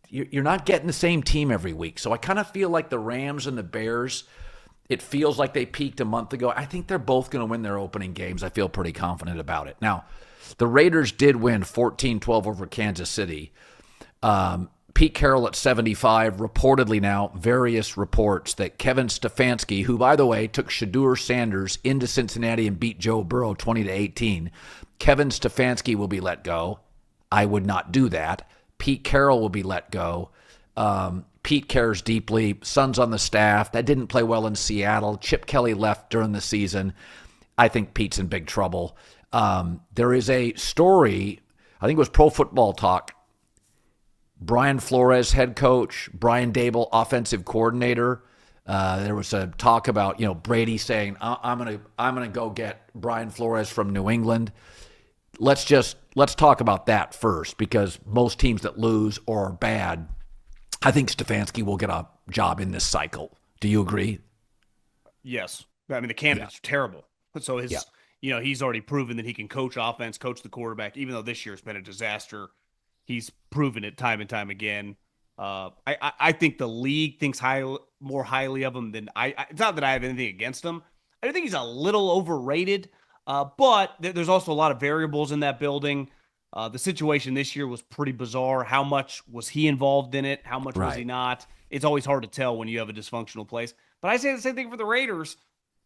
You're not getting the same team every week. So I kind of feel like the Rams and the Bears, it feels like they peaked a month ago. I think they're both going to win their opening games. I feel pretty confident about it. Now, the Raiders did win 14-12 over Kansas City. Pete Carroll at 75. Reportedly now, various reports that Kevin Stefanski, who, by the way, took Shadur Sanders into Cincinnati and beat Joe Burrow 20-18, Kevin Stefanski will be let go. I would not do that. Pete Carroll will be let go. Pete cares deeply. Son's on the staff. That didn't play well in Seattle. Chip Kelly left during the season. I think Pete's in big trouble. There is a story, I think it was Pro Football Talk. Brian Flores, head coach. Brian Dable, offensive coordinator. There was a talk about, Brady saying, "I'm gonna go get Brian Flores from New England." Let's talk about that first, because most teams that lose or are bad I think Stefanski will get a job in this cycle. Do you agree? Yes. I mean, the candidates are terrible. So he's already proven that he can coach offense, coach the quarterback, even though this year has been a disaster. He's proven it time and time again. I think the league thinks more highly of him than it's not that I have anything against him. I think he's a little overrated, but there's also a lot of variables in that building. The situation this year was pretty bizarre. How much was he involved in it? How much was he not? It's always hard to tell when you have a dysfunctional place. But I say the same thing for the Raiders.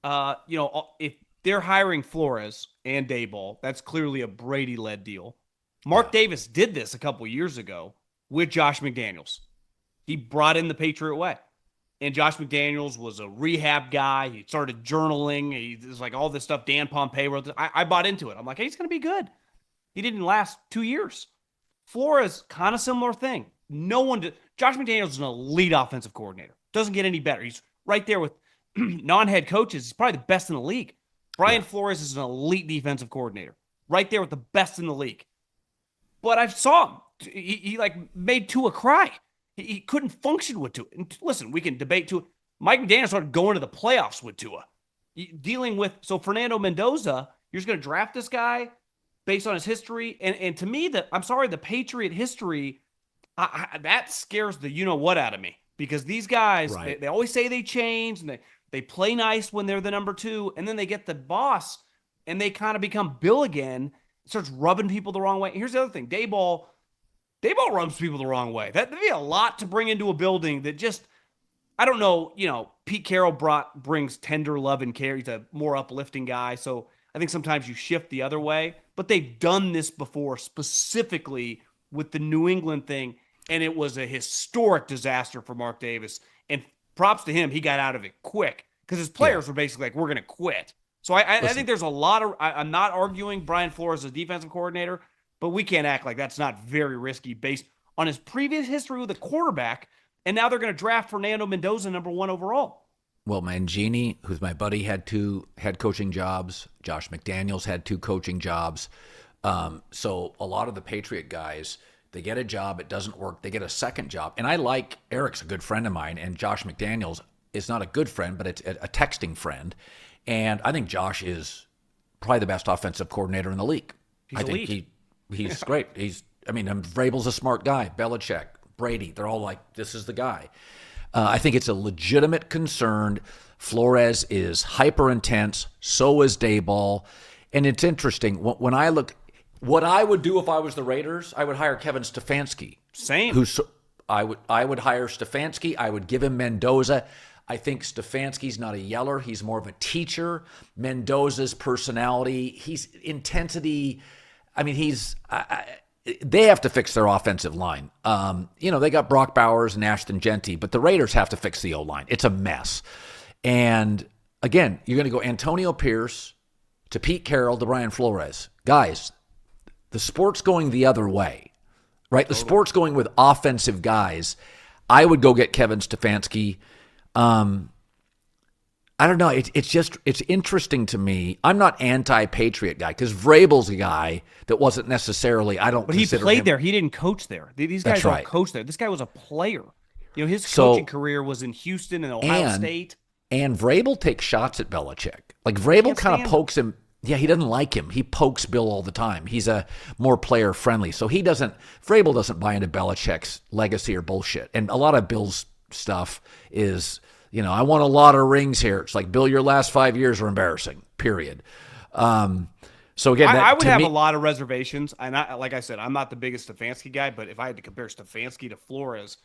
If they're hiring Flores and Daboll, that's clearly a Brady-led deal. Mark Davis did this a couple years ago with Josh McDaniels. He brought in the Patriot way. And Josh McDaniels was a rehab guy. He started journaling. He was like all this stuff. Dan Pompei wrote this. I bought into it. I'm like, hey, he's going to be good. He didn't last 2 years. Flores, kind of similar thing. Josh McDaniels is an elite offensive coordinator. Doesn't get any better. He's right there with non-head coaches. He's probably the best in the league. Brian Flores is an elite defensive coordinator. Right there with the best in the league. But I saw him. He made Tua cry. He couldn't function with Tua. And listen, we can debate Tua. Mike McDaniel started going to the playoffs with Tua. So Fernando Mendoza, you're just going to draft this guy based on his history. And to me, the Patriot history, that scares the you-know-what out of me. Because these guys, they always say they change, and they play nice when they're the number 2, and then they get the boss, and they kind of become Bill again, starts rubbing people the wrong way. And here's the other thing. Daboll rubs people the wrong way. That'd be a lot to bring into a building that just, I don't know, Pete Carroll brings tender love and care. He's a more uplifting guy. So I think sometimes you shift the other way. But they've done this before, specifically with the New England thing, and it was a historic disaster for Mark Davis. And props to him, he got out of it quick because his players were basically like, we're going to quit. So I think there's a lot of – I'm not arguing Brian Flores as a defensive coordinator, but we can't act like that's not very risky based on his previous history with a quarterback, and now they're going to draft Fernando Mendoza number 1 overall. Well, Mangini, who's my buddy, had 2 head coaching jobs. Josh McDaniels had 2 coaching jobs. So a lot of the Patriot guys, they get a job, it doesn't work, they get a second job. And Eric's a good friend of mine, and Josh McDaniels is not a good friend, but it's a texting friend. And I think Josh is probably the best offensive coordinator in the league. He's elite. He's great. Vrabel's a smart guy. Belichick, Brady, they're all like, this is the guy. I think it's a legitimate concern. Flores is hyper intense. So is Daboll. And it's interesting. When I look, what I would do if I was the Raiders, I would hire Kevin Stefanski. Same. I would hire Stefanski. I would give him Mendoza. I think Stefanski's not a yeller. He's more of a teacher. Mendoza's personality, he's intensity. I mean, they have to fix their offensive line. They got Brock Bowers and Ashton Genty, but the Raiders have to fix the O-line. It's a mess. And again, you're going to go Antonio Pierce to Pete Carroll to Brian Flores. Guys, the sport's going the other way, right? The sport's going with offensive guys. I would go get Kevin Stefanski. I don't know. It's interesting to me. I'm not anti-Patriot guy because Vrabel's a guy that wasn't necessarily, But he played there. He didn't coach there. These guys don't coach there. This guy was a player. His coaching career was in Houston and Ohio State. And Vrabel takes shots at Belichick. Like Vrabel kind of pokes him. Yeah, he doesn't like him. He pokes Bill all the time. He's a more player friendly. So Vrabel doesn't buy into Belichick's legacy or bullshit. And a lot of Bill's stuff is, I want a lot of rings here. It's like, Bill, your last 5 years are embarrassing, period. So again, I would have a lot of reservations. And like I said, I'm not the biggest Stefanski guy, but if I had to compare Stefanski to Flores,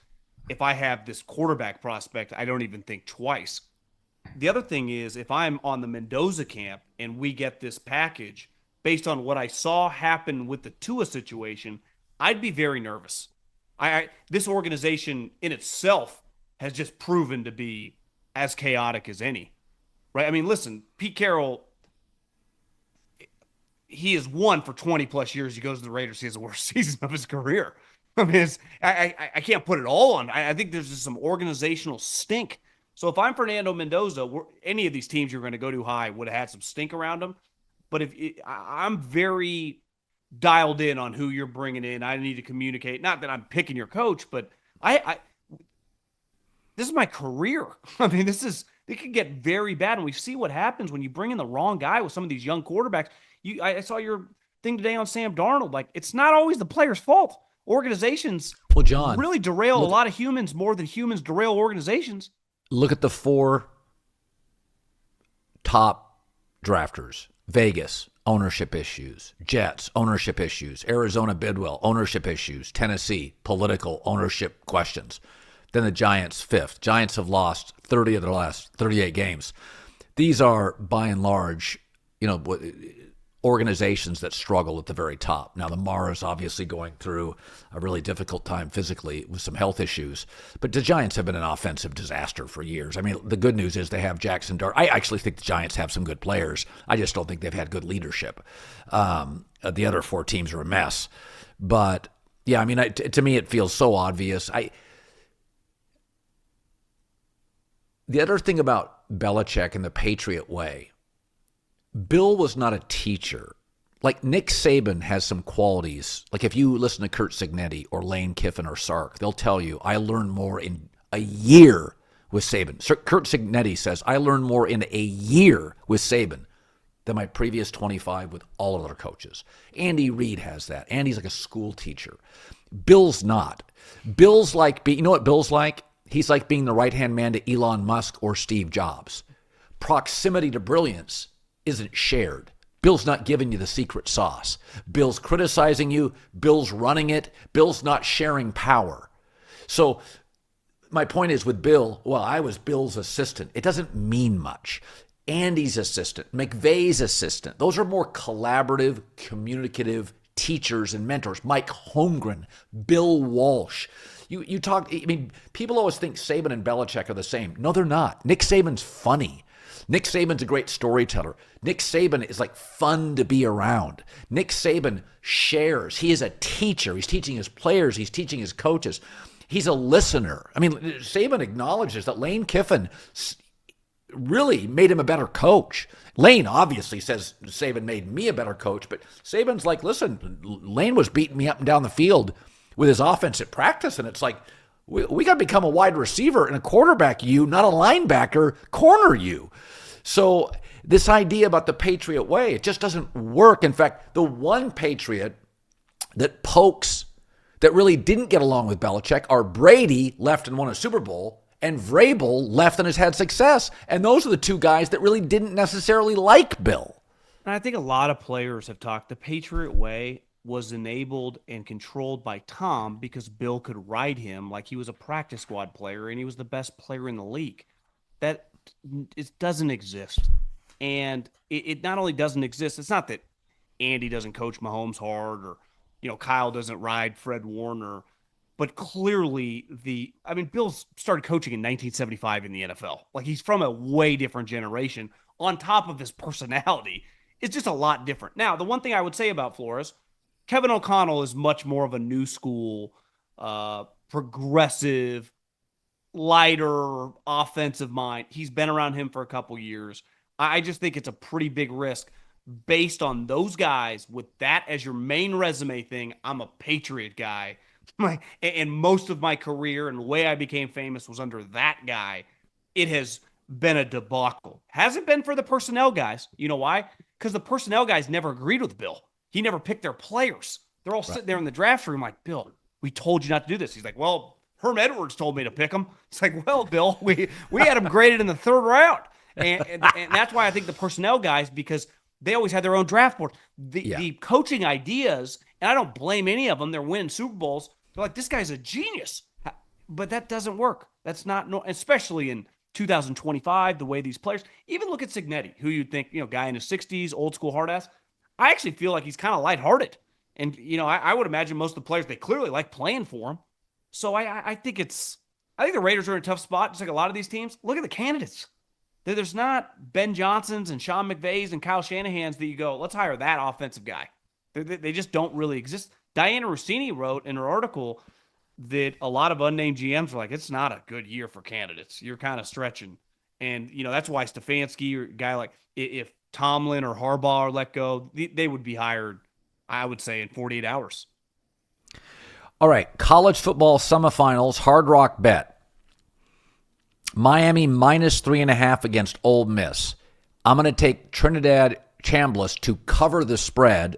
if I have this quarterback prospect, I don't even think twice. The other thing is, if I'm on the Mendoza camp and we get this package, based on what I saw happen with the Tua situation, I'd be very nervous. This organization in itself has just proven to be as chaotic as any, right? I mean, listen, Pete Carroll, he has won for 20-plus years. He goes to the Raiders. He has the worst season of his career. I mean, I can't put it all on. I think there's just some organizational stink. So if I'm Fernando Mendoza, any of these teams you're going to go to high would have had some stink around them. But I'm very dialed in on who you're bringing in. I need to communicate. Not that I'm picking your coach, but this is my career. I mean, it could get very bad. And we see what happens when you bring in the wrong guy with some of these young quarterbacks. I saw your thing today on Sam Darnold. Like, it's not always the player's fault. Organizations John, really derail a lot of humans more than humans derail organizations. Look at the 4 top drafters. Vegas, ownership issues. Jets, ownership issues. Arizona Bidwell, ownership issues. Tennessee, political ownership questions. Then the Giants, 5th. Giants have lost 30 of their last 38 games. These are, by and large, organizations that struggle at the very top. Now, the Mara's obviously going through a really difficult time physically with some health issues, but the Giants have been an offensive disaster for years. I mean, the good news is they have Jackson Dart. I actually think the Giants have some good players. I just don't think they've had good leadership. The other 4 teams are a mess. But, yeah, I mean, to me, it feels so obvious. The other thing about Belichick and the Patriot way, Bill was not a teacher. Like, Nick Saban has some qualities. Like, if you listen to Kurt Cignetti or Lane Kiffin or Sark, they'll tell you, I learned more in a year with Saban. Kurt Cignetti says, I learned more in a year with Saban than my previous 25 with all other coaches. Andy Reid has that. Andy's like a school teacher. Bill's not. Bill's like, you know what Bill's like? He's like being the right-hand man to Elon Musk or Steve Jobs. Proximity to brilliance isn't shared. Bill's not giving you the secret sauce. Bill's criticizing you. Bill's running it. Bill's not sharing power. So my point is with Bill, well, I was Bill's assistant. It doesn't mean much. Andy's assistant, McVay's assistant. Those are more collaborative, communicative teachers and mentors. Mike Holmgren, Bill Walsh. You talk, I mean, people always think Saban and Belichick are the same. No, they're not. Nick Saban's funny. Nick Saban's a great storyteller. Nick Saban is like fun to be around. Nick Saban shares. He is a teacher. He's teaching his players. He's teaching his coaches. He's a listener. I mean, Saban acknowledges that Lane Kiffin really made him a better coach. Lane obviously says Saban made me a better coach, but Saban's like, listen, Lane was beating me up and down the field with his offense at practice, and it's like, we got to become a wide receiver and a quarterback you, not a linebacker, corner you. So this idea about the Patriot way, it just doesn't work. In fact, the one Patriot that really didn't get along with Belichick are Brady, left and won a Super Bowl, and Vrabel, left and has had success. And those are the 2 guys that really didn't necessarily like Bill. And I think a lot of players have talked the Patriot way was enabled and controlled by Tom because Bill could ride him like he was a practice squad player and he was the best player in the league. That it doesn't exist. And it not only doesn't exist, it's not that Andy doesn't coach Mahomes hard or, Kyle doesn't ride Fred Warner, but clearly Bill started coaching in 1975 in the NFL. Like, he's from a way different generation. On top of his personality, it's just a lot different. Now, the one thing I would say about Flores, Kevin O'Connell is much more of a new school, progressive, lighter, offensive mind. He's been around him for a couple years. I just think it's a pretty big risk based on those guys with that as your main resume thing. I'm a Patriot guy. And most of my career and the way I became famous was under that guy. It has been a debacle. Hasn't been for the personnel guys. You know why? Because the personnel guys never agreed with Bill. He never picked their players. They're all sitting there in the draft room like, Bill, we told you not to do this. He's like, well, Herm Edwards told me to pick him. It's like, well, Bill, we had him graded in the 3rd round. And that's why I think the personnel guys, because they always had their own draft board. The coaching ideas, and I don't blame any of them. They're winning Super Bowls. They're like, this guy's a genius. But that doesn't work. That's not, especially in 2025, the way these players, even look at Cignetti, who you'd think, guy in his 60s, old school hard ass. I actually feel like he's kind of lighthearted. And, I would imagine most of the players, they clearly like playing for him. So I think the Raiders are in a tough spot, just like a lot of these teams. Look at the candidates. There's not Ben Johnsons and Sean McVays and Kyle Shanahan's that you go, let's hire that offensive guy. They just don't really exist. Diana Rossini wrote in her article that a lot of unnamed GMs are like, it's not a good year for candidates. You're kind of stretching. And, that's why Stefanski or a guy like, if Tomlin or Harbaugh are let go, they would be hired, I would say, in 48 hours. All right, college football semifinals, Hard Rock Bet. Miami minus 3.5 against Ole Miss. I'm going to take Trinidad Chambliss to cover the spread.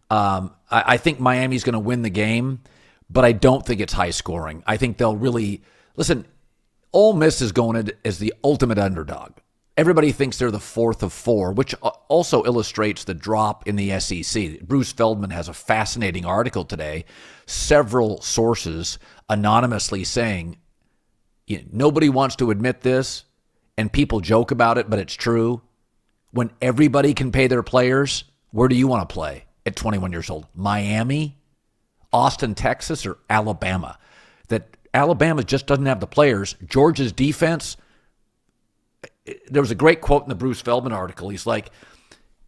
I think Miami's going to win the game, but I don't think it's high scoring. I think they'll really listen. Ole Miss is going as the ultimate underdog. Everybody thinks they're the fourth of four, which also illustrates the drop in the SEC. Bruce Feldman has a fascinating article today. Several sources anonymously saying, nobody wants to admit this, and people joke about it, but it's true. When everybody can pay their players, where do you want to play at 21 years old? Miami, Austin, Texas, or Alabama? That Alabama just doesn't have the players. Georgia's defense, there was a great quote in the Bruce Feldman article. He's like,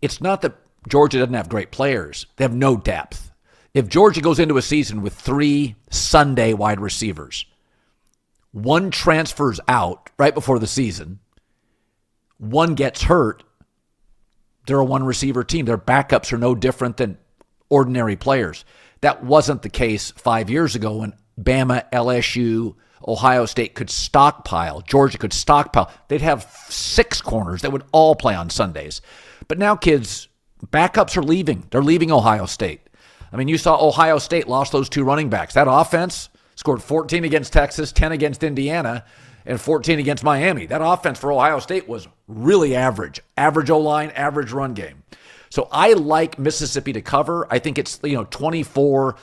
it's not that Georgia doesn't have great players. They have no depth. If Georgia goes into a season with 3 Sunday wide receivers, one transfers out right before the season, one gets hurt, they're a one-receiver team. Their backups are no different than ordinary players. That wasn't the case 5 years ago when Bama, LSU, Ohio State could stockpile. Georgia could stockpile. They'd have 6 corners that would all play on Sundays. But now kids, backups are leaving. They're leaving Ohio State. I mean, you saw Ohio State lost those 2 running backs. That offense scored 14 against Texas, 10 against Indiana, and 14 against Miami. That offense for Ohio State was really average. Average O-line, average run game. So I like Mississippi to cover. I think it's 24,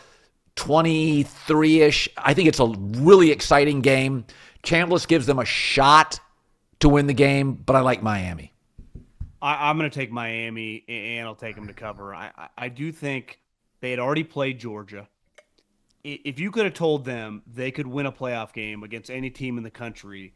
23-ish. I think it's a really exciting game. Chambliss gives them a shot to win the game, but I like Miami. I'm going to take Miami, and I'll take them to cover. I do think they had already played Georgia. If you could have told them they could win a playoff game against any team in the country,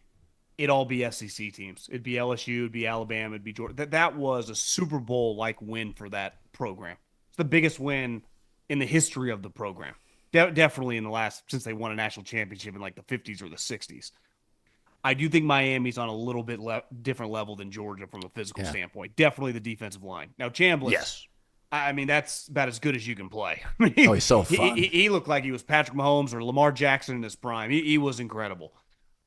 it'd all be SEC teams. It'd be LSU, it'd be Alabama, it'd be Georgia. That was a Super Bowl-like win for that program. It's the biggest win in the history of the program. Definitely in the last, since they won a national championship in like the 50s or the 60s. I do think Miami's on a little bit different level than Georgia from a physical standpoint. Definitely the defensive line. Now, Chambliss, yes. I mean, that's about as good as you can play. He's so fun. He looked like he was Patrick Mahomes or Lamar Jackson in his prime. He was incredible.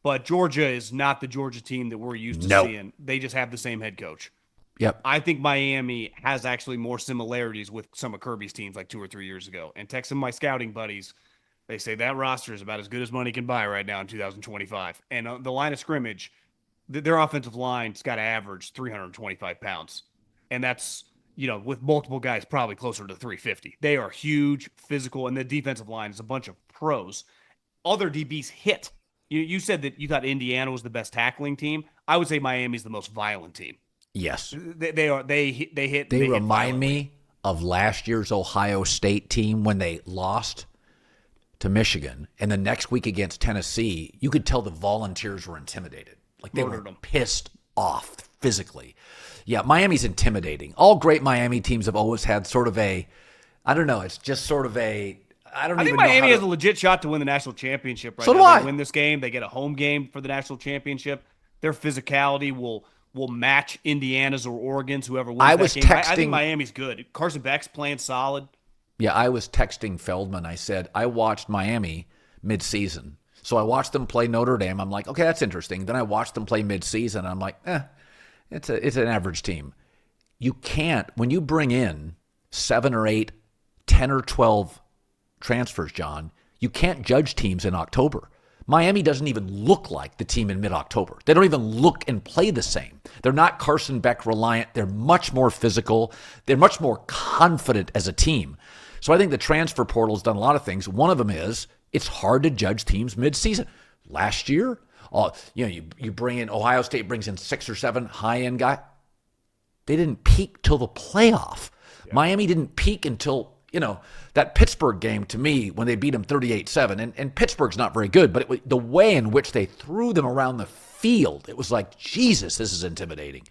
But Georgia is not the Georgia team that we're used to seeing. They just have the same head coach. Yep. I think Miami has actually more similarities with some of Kirby's teams like 2 or 3 years ago. And texting my scouting buddies, they say that roster is about as good as money can buy right now in 2025. And the line of scrimmage, their offensive line's got to average 325 pounds. And that's, with multiple guys probably closer to 350. They are huge, physical, and the defensive line is a bunch of pros. Other DBs hit. You said that you thought Indiana was the best tackling team. I would say Miami's the most violent team. Yes. They are. They hit. They remind me of last year's Ohio State team when they lost to Michigan. And the next week against Tennessee, you could tell the Volunteers were intimidated. Like they were pissed off physically. Yeah, Miami's intimidating. All great Miami teams have always had sort of a, I don't know, it's just sort of a, I think Miami has a legit shot to win the national championship right now. So do I. They win this game. They get a home game for the national championship. Their physicality will match Indiana's or Oregon's, whoever wins that game. I think Miami's good. Carson Beck's playing solid. Yeah, I was texting Feldman. I said, I watched Miami mid-season. So I watched them play Notre Dame. I'm like, okay, that's interesting. Then I watched them play mid-season. I'm like, it's an average team. You can't, when you bring in 7 or 8, 10 or 12 transfers, John, you can't judge teams in October. Miami doesn't even look like the team in mid-October. They don't even look and play the same. They're not Carson Beck reliant. They're much more physical. They're much more confident as a team. So I think the transfer portal's done a lot of things. One of them is it's hard to judge teams mid-season. Last year, you bring in, Ohio State brings in 6 or 7 high-end guys. They didn't peak till the playoff. Yeah. Miami didn't peak until, that Pittsburgh game to me when they beat them 38-7. And Pittsburgh's not very good, but the way in which they threw them around the field, it was like, Jesus, this is intimidating.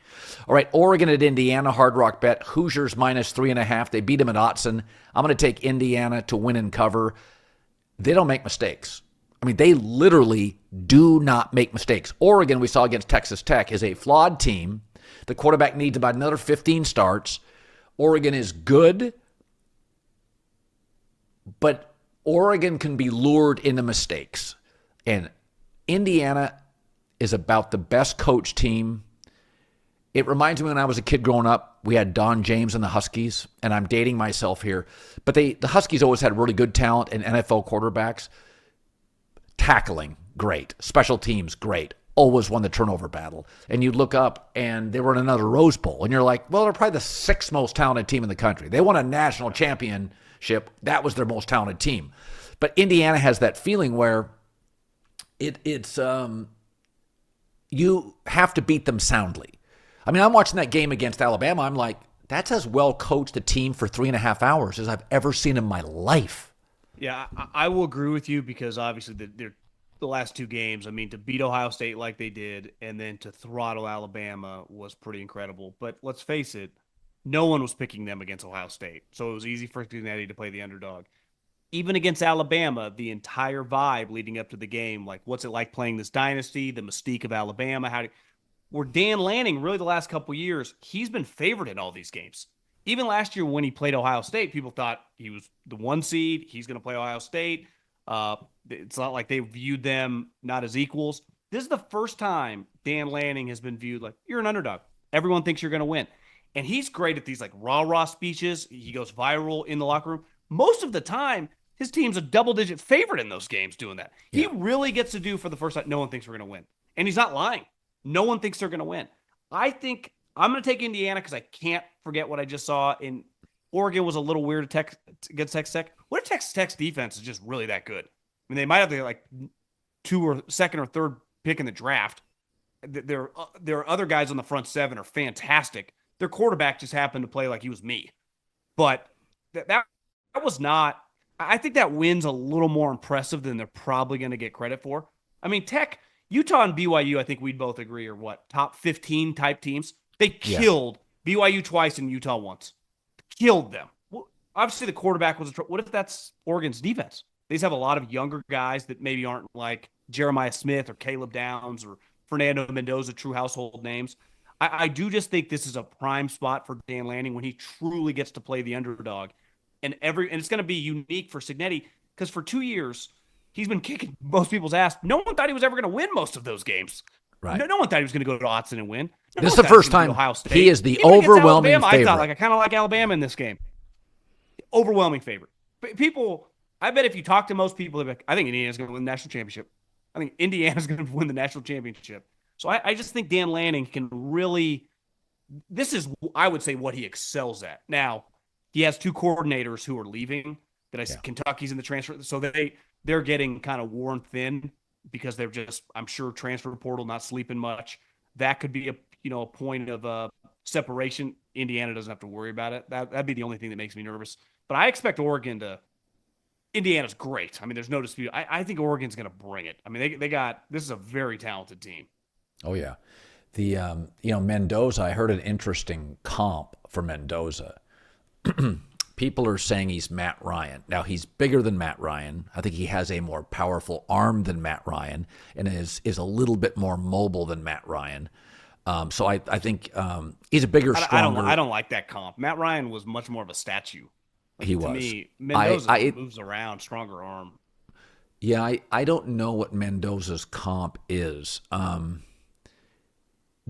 All right, Oregon at Indiana, Hard Rock bet. Hoosiers minus 3.5. They beat them at Autzen. I'm going to take Indiana to win and cover. They don't make mistakes. I mean, they literally do not make mistakes. Oregon, we saw against Texas Tech, is a flawed team. The quarterback needs about another 15 starts. Oregon is good, but Oregon can be lured into mistakes. And Indiana is about the best coach team. It reminds me when I was a kid growing up, we had Don James and the Huskies, and I'm dating myself here. But the Huskies always had really good talent and NFL quarterbacks. Tackling, great. Special teams, great. Always won the turnover battle. And you look up, and they were in another Rose Bowl. And you're like, well, they're probably the sixth most talented team in the country. They won a national championship. That was their most talented team. But Indiana has that feeling where it's you have to beat them soundly. I mean, I'm watching that game against Alabama. I'm like, that's as well coached a team for 3.5 hours as I've ever seen in my life. Yeah, I will agree with you because obviously the last two games, I mean, to beat Ohio State like they did and then to throttle Alabama was pretty incredible. But let's face it, no one was picking them against Ohio State. So it was easy for Cincinnati to play the underdog. Even against Alabama, the entire vibe leading up to the game, like what's it like playing this dynasty, the mystique of Alabama, where Dan Lanning, really the last couple of years, he's been favored in all these games. Even last year when he played Ohio State, people thought he was the 1 seed. He's going to play Ohio State. It's not like they viewed them not as equals. This is the first time Dan Lanning has been viewed like, you're an underdog. Everyone thinks you're going to win. And he's great at these like rah-rah speeches. He goes viral in the locker room. Most of the time, his team's a double-digit favorite in those games doing that. Yeah. He really gets to do for the first time, no one thinks we're going to win. And he's not lying. No one thinks they're going to win. I think I'm going to take Indiana because I can't forget what I just saw in Oregon was a little weird against Texas Tech. What if Texas Tech's defense is just really that good? I mean, they might have the like 2 or second or third pick in the draft. There are other guys on the front seven are fantastic. Their quarterback just happened to play like he was me. But that was not – I think that win's a little more impressive than they're probably going to get credit for. I mean, Utah and BYU, I think we'd both agree, are what, top 15 type teams? They killed BYU twice and Utah once. Killed them. Well, obviously, the quarterback was what if that's Oregon's defense? They just have a lot of younger guys that maybe aren't like Jeremiah Smith or Caleb Downs or Fernando Mendoza, true household names. I do just think this is a prime spot for Dan Lanning when he truly gets to play the underdog. And it's going to be unique for Cignetti because for 2 years, he's been kicking most people's ass. No one thought he was ever going to win most of those games. Right. No one thought he was going to go to Autzen and win. This is the first time he is the overwhelming Alabama, favorite. I thought, like, I kind of like Alabama in this game. Overwhelming favorite. People, I bet if you talk to most people, they're like, I think Indiana's going to win the national championship. I think Indiana's going to win the national championship. So I just think Dan Lanning can really – this is, I would say, what he excels at. Now, he has 2 coordinators who are leaving. Kentucky's in the transfer. So they're getting kind of worn thin because they're just, I'm sure, transfer portal, not sleeping much. That could be a point of separation. Indiana doesn't have to worry about it. That'd be the only thing that makes me nervous. But I expect Oregon to – Indiana's great. I mean, there's no dispute. I think Oregon's going to bring it. I mean, they got – this is a very talented team. Oh, yeah. The, Mendoza, I heard an interesting comp for Mendoza. People are saying he's Matt Ryan. Now, he's bigger than Matt Ryan. I think he has a more powerful arm than Matt Ryan and is a little bit more mobile than Matt Ryan. So I think he's a bigger, stronger. I don't like that comp. Matt Ryan was much more of a statue. He was. To me, Mendoza moves around, stronger arm. Yeah, I don't know what Mendoza's comp is.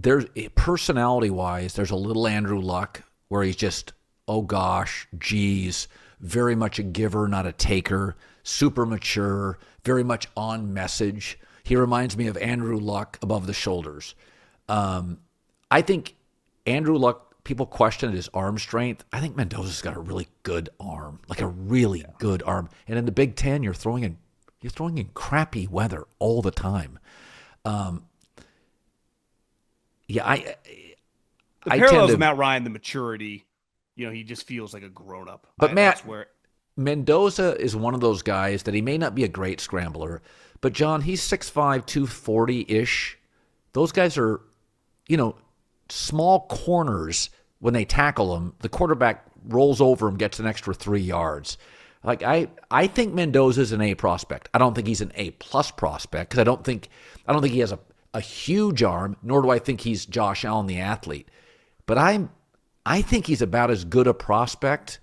There's personality-wise, there's a little Andrew Luck where he's just, oh gosh, geez, very much a giver, not a taker, super mature, very much on message. He reminds me of Andrew Luck above the shoulders. I think Andrew Luck, people question his arm strength. I think Mendoza's got a really good arm, like a really good arm. And in the Big Ten, you're throwing in crappy weather all the time. The parallels of Matt Ryan, the maturity, he just feels like a grown-up. But Mendoza is one of those guys that he may not be a great scrambler, but John, he's 6'5", 240-ish. Those guys are, small corners. When they tackle him, the quarterback rolls over him, gets an extra 3 yards. Like I think Mendoza's an A prospect. I don't think he's an A+ prospect because I don't think he has a huge arm, nor do I think he's Josh Allen, the athlete. But I think he's about as good a prospect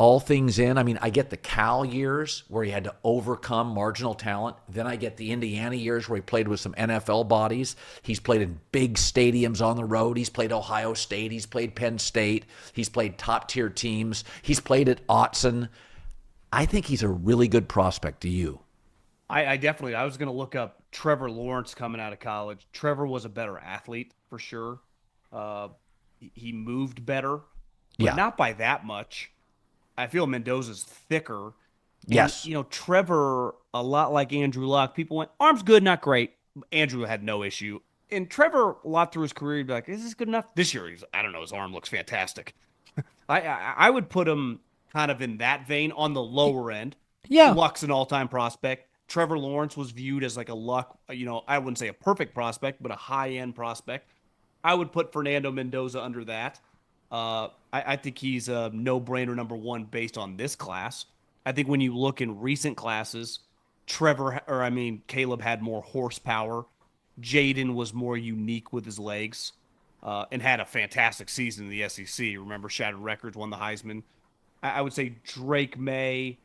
all things in, I mean, I get the Cal years where he had to overcome marginal talent. Then I get the Indiana years where he played with some NFL bodies. He's played in big stadiums on the road. He's played Ohio State. He's played Penn State. He's played top-tier teams. He's played at Autzen. I think he's a really good prospect. To you? I definitely, I was going to look up Trevor Lawrence coming out of college. Trevor was a better athlete for sure. He moved better, but not by that much. I feel Mendoza's thicker. And, Yes. Trevor, a lot like Andrew Luck, people went, arm's good, not great. Andrew had no issue. And Trevor, a lot through his career, he'd be like, is this good enough? This year, I don't know, his arm looks fantastic. I would put him kind of in that vein on the lower end. Yeah. Luck's an all-time prospect. Trevor Lawrence was viewed as like a Luck, I wouldn't say a perfect prospect, but a high-end prospect. I would put Fernando Mendoza under that. I think he's a no-brainer number one based on this class. I think when you look in recent classes, Caleb had more horsepower. Jaden was more unique with his legs and had a fantastic season in the SEC. Remember, shattered records, won the Heisman. I would say Drake May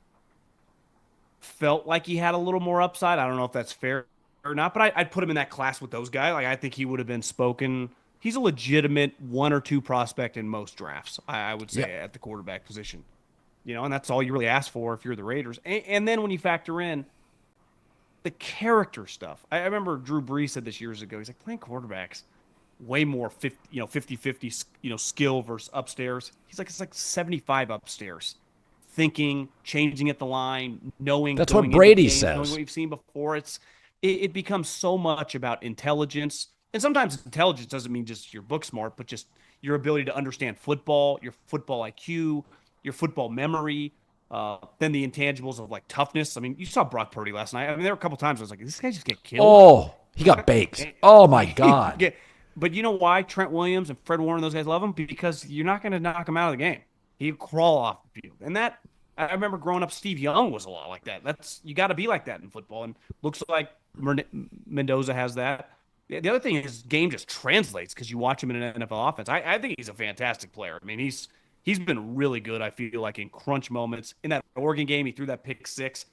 felt like he had a little more upside. I don't know if that's fair or not, but I'd put him in that class with those guys. Like, I think he would have been spoken. He's a legitimate 1 or 2 prospect in most drafts, I would say, at the quarterback position. And that's all you really ask for if you're the Raiders. And then when you factor in the character stuff, I remember Drew Brees said this years ago. He's like, playing quarterbacks, way more 50-50, skill versus upstairs. He's like, it's like 75 upstairs. Thinking, changing at the line, knowing. That's what Brady says. Knowing what you've seen before. It becomes so much about intelligence. And sometimes intelligence doesn't mean just you're book smart, but just your ability to understand football, your football IQ, your football memory, then the intangibles of like toughness. I mean, you saw Brock Purdy last night. I mean, there were a couple times I was like, this guy just get killed. Oh, he got baked. Oh, my God. But you know why Trent Williams and Fred Warner, those guys love him? Because you're not going to knock him out of the game. He'd crawl off the field. And that, I remember growing up, Steve Young was a lot like that. You got to be like that in football. And looks like Mendoza has that. The other thing is game just translates because you watch him in an NFL offense. I think he's a fantastic player. I mean, he's been really good, I feel like, in crunch moments. In that Oregon game, he threw that pick 6.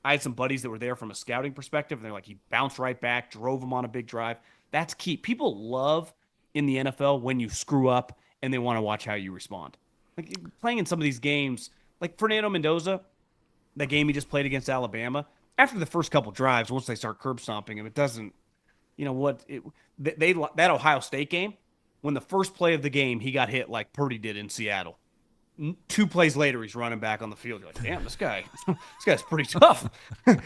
I had some buddies that were there from a scouting perspective, and they're like, he bounced right back, drove him on a big drive. That's key. People love in the NFL when you screw up and they want to watch how you respond. Like playing in some of these games, like Fernando Mendoza, the game he just played against Alabama, after the first couple drives, once they start curb stomping him, it doesn't, that Ohio State game, when the first play of the game, he got hit like Purdy did in Seattle. 2 plays later, he's running back on the field. You're like, damn, this guy's pretty tough. And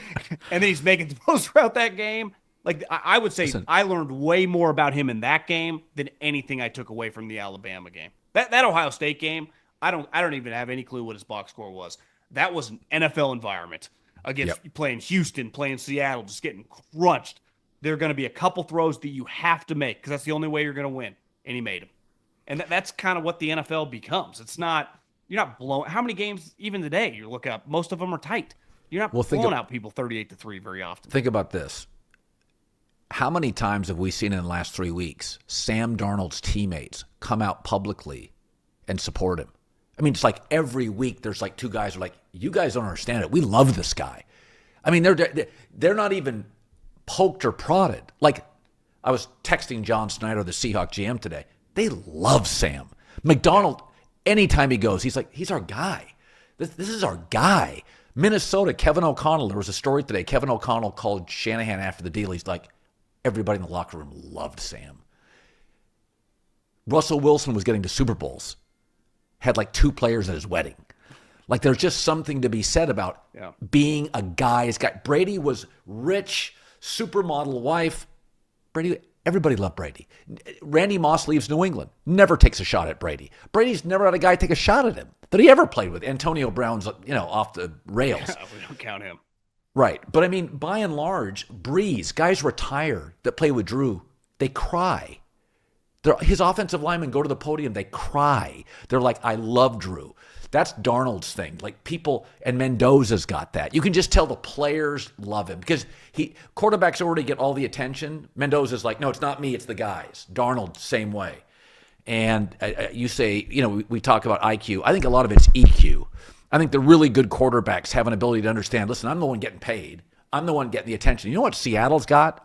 then he's making throws throughout that game. Like I would say, I learned way more about him in that game than anything I took away from the Alabama game. That Ohio State game, I don't even have any clue what his box score was. That was an NFL environment against playing Houston, playing Seattle, just getting crunched. There are going to be a couple throws that you have to make because that's the only way you're going to win. And he made them. And that's kind of what the NFL becomes. You're not blowing. How many games, even today, you look up, most of them are tight. You're not blowing out people 38-3 very often. Think about this. How many times have we seen in the last 3 weeks Sam Darnold's teammates come out publicly and support him? I mean, it's like every week there's like 2 guys who are like, you guys don't understand it. We love this guy. I mean, they're not even poked or prodded. Like, I was texting John Snyder, the Seahawks GM, today. They love Sam. McDonald, anytime he goes, he's like, he's our guy. This is our guy. Minnesota, Kevin O'Connell, there was a story today. Kevin O'Connell called Shanahan after the deal. He's like, everybody in the locker room loved Sam. Russell Wilson was getting to Super Bowls. Had like 2 players at his wedding. Like, there's just something to be said about being a guy's guy. Brady was rich, supermodel wife. Brady, everybody loved Brady. Randy Moss leaves New England, never takes a shot at Brady. Brady's never had a guy take a shot at him that he ever played with. Antonio Brown's, off the rails. Yeah, we don't count him. Right. But I mean, by and large, Breeze, guys retire that play with Drew, they cry. His offensive linemen go to the podium, they cry. They're like, I love Drew. That's Darnold's thing. Like, people, and Mendoza's got that. You can just tell the players love him because quarterbacks already get all the attention. Mendoza's like, no, it's not me, it's the guys. Darnold, same way. And you say, we talk about IQ. I think a lot of it's EQ. I think the really good quarterbacks have an ability to understand, listen, I'm the one getting paid. I'm the one getting the attention. You know what Seattle's got?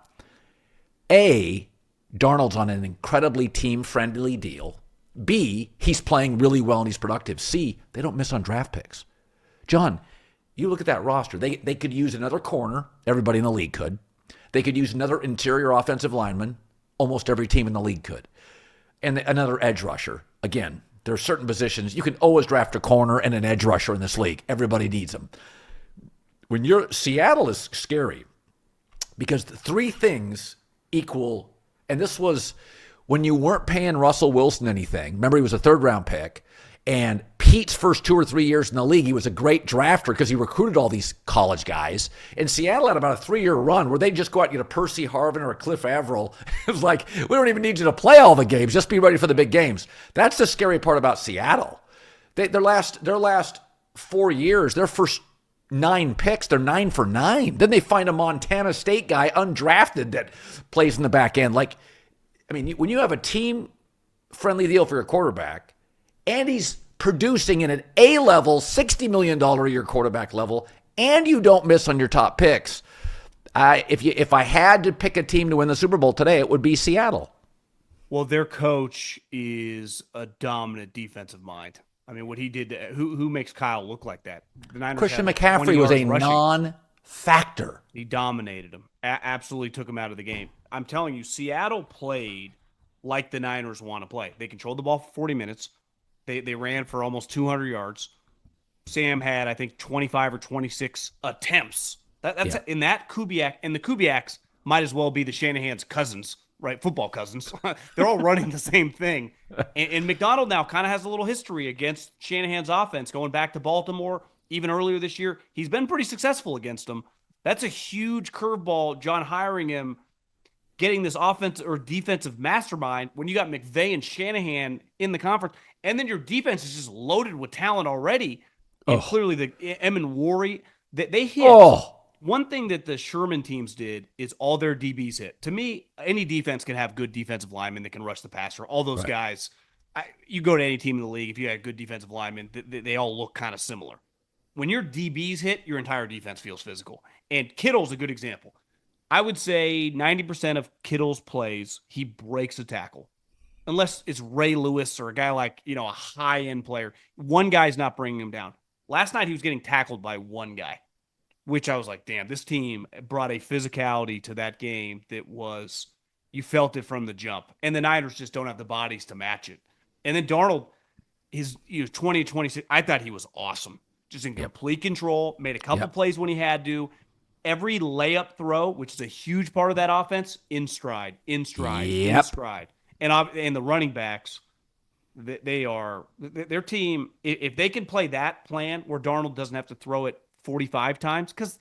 A, Darnold's on an incredibly team-friendly deal. B, he's playing really well and he's productive. C, they don't miss on draft picks. John, you look at that roster. They could use another corner. Everybody in the league could. They could use another interior offensive lineman. Almost every team in the league could. And another edge rusher. Again, there are certain positions. You can always draft a corner and an edge rusher in this league. Everybody needs them. Seattle is scary because the three things equal, and this was when you weren't paying Russell Wilson anything. Remember, he was a third-round pick. And Pete's first 2 or 3 years in the league, he was a great drafter because he recruited all these college guys. And Seattle had about a 3-year run where they'd just go out and get a Percy Harvin or a Cliff Averill. It was like, we don't even need you to play all the games. Just be ready for the big games. That's the scary part about Seattle. Their last 4 years, their first 9 picks, they're 9 for 9. Then they find a Montana State guy undrafted that plays in the back end. When you have a team-friendly deal for your quarterback, and he's producing in an A-level, $60 million a year quarterback level, and you don't miss on your top picks. If I had to pick a team to win the Super Bowl today, it would be Seattle. Well, their coach is a dominant defensive mind. I mean, what he did, who makes Kyle look like that? The Niners Christian McCaffrey was a non-factor. He dominated him, absolutely took him out of the game. I'm telling you, Seattle played like the Niners want to play. They controlled the ball for 40 minutes. They ran for almost 200 yards. Sam had, I think, 25 or 26 attempts. In that Kubiak, and the Kubiaks might as well be the Shanahan's cousins, right? Football cousins. They're all running the same thing. And McDonald now kind of has a little history against Shanahan's offense going back to Baltimore. Even earlier this year, he's been pretty successful against them. That's a huge curveball, John hiring him, getting this offense or defensive mastermind when you got McVay and Shanahan in the conference. And then your defense is just loaded with talent already. And clearly the Emin-Wari, they hit. One thing that the Sherman teams did is all their DBs hit. To me, any defense can have good defensive linemen that can rush the passer. All those guys, you go to any team in the league, if you had good defensive linemen, they all look kind of similar. When your DBs hit, your entire defense feels physical. And Kittle's a good example. I would say 90% of Kittle's plays, he breaks a tackle. Unless it's Ray Lewis or a guy like, a high-end player. One guy's not bringing him down. Last night, he was getting tackled by one guy, which I was like, damn, this team brought a physicality to that game that was, you felt it from the jump. And the Niners just don't have the bodies to match it. And then Darnold, his 20-26, I thought he was awesome. Just in complete control, made a couple plays when he had to. Every layup throw, which is a huge part of that offense, in stride. And the running backs, their team, if they can play that plan where Darnold doesn't have to throw it 45 times, because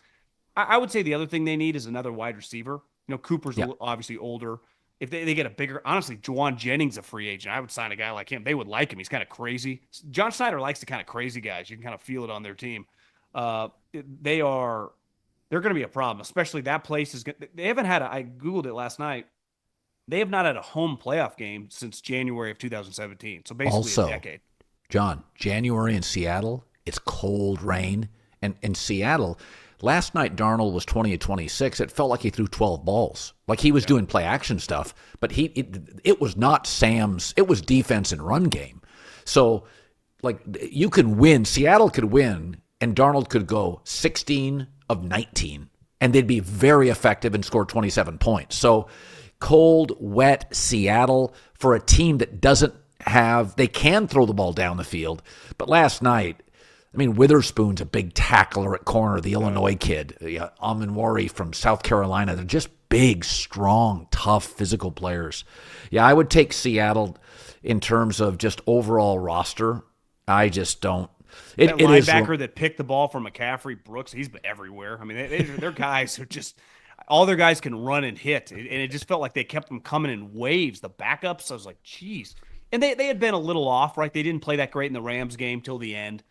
I would say the other thing they need is another wide receiver. Cooper's obviously older. If they get a bigger, honestly, Juwan Jennings a free agent. I would sign a guy like him. They would like him. He's kind of crazy. John Snyder likes the kind of crazy guys. You can kind of feel it on their team. They're going to be a problem, especially that place is – they haven't had – I Googled it last night. They have not had a home playoff game since January of 2017, so basically a decade. John, January in Seattle, it's cold rain. And in Seattle, last night Darnold was 20-26. It felt like he threw 12 balls. Like he was doing play-action stuff, but it was not Sam's – it was defense and run game. So, you could win. Seattle could win, and Darnold could go 16 of 19, and they'd be very effective and score 27 points. So cold, wet Seattle for a team that doesn't have – they can throw the ball down the field. But last night, Witherspoon's a big tackler at corner, the Illinois kid. Emin-Wari from South Carolina. They're just big, strong, tough, physical players. Yeah, I would take Seattle in terms of just overall roster. I just don't. That linebacker that picked the ball from McCaffrey, Brooks, he's everywhere. They're guys who just – all their guys can run and hit. And it just felt like they kept them coming in waves. The backups, I was like, geez. And they had been a little off, right? They didn't play that great in the Rams game till the end.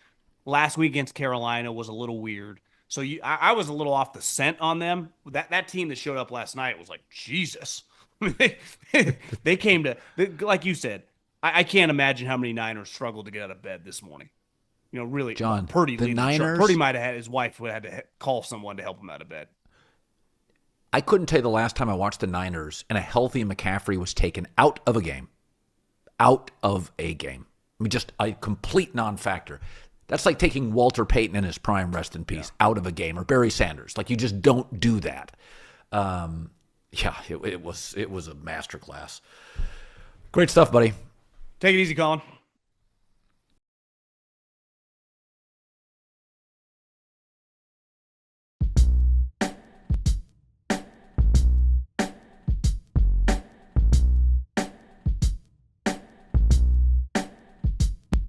Last week against Carolina was a little weird. So I was a little off the scent on them. That team that showed up last night was like, Jesus. They came to – like you said, I can't imagine how many Niners struggled to get out of bed this morning. really John, Purdy the leading Niners. Purdy might have had his wife would have had to call someone to help him out of bed. I couldn't tell you the last time I watched the Niners and a healthy McCaffrey was taken out of a game. Out of a game. I mean, just a complete non-factor. That's like taking Walter Payton in his prime, rest in peace, out of a game, or Barry Sanders. Like, you just don't do that. It was a masterclass. Great stuff, buddy. Take it easy, Colin.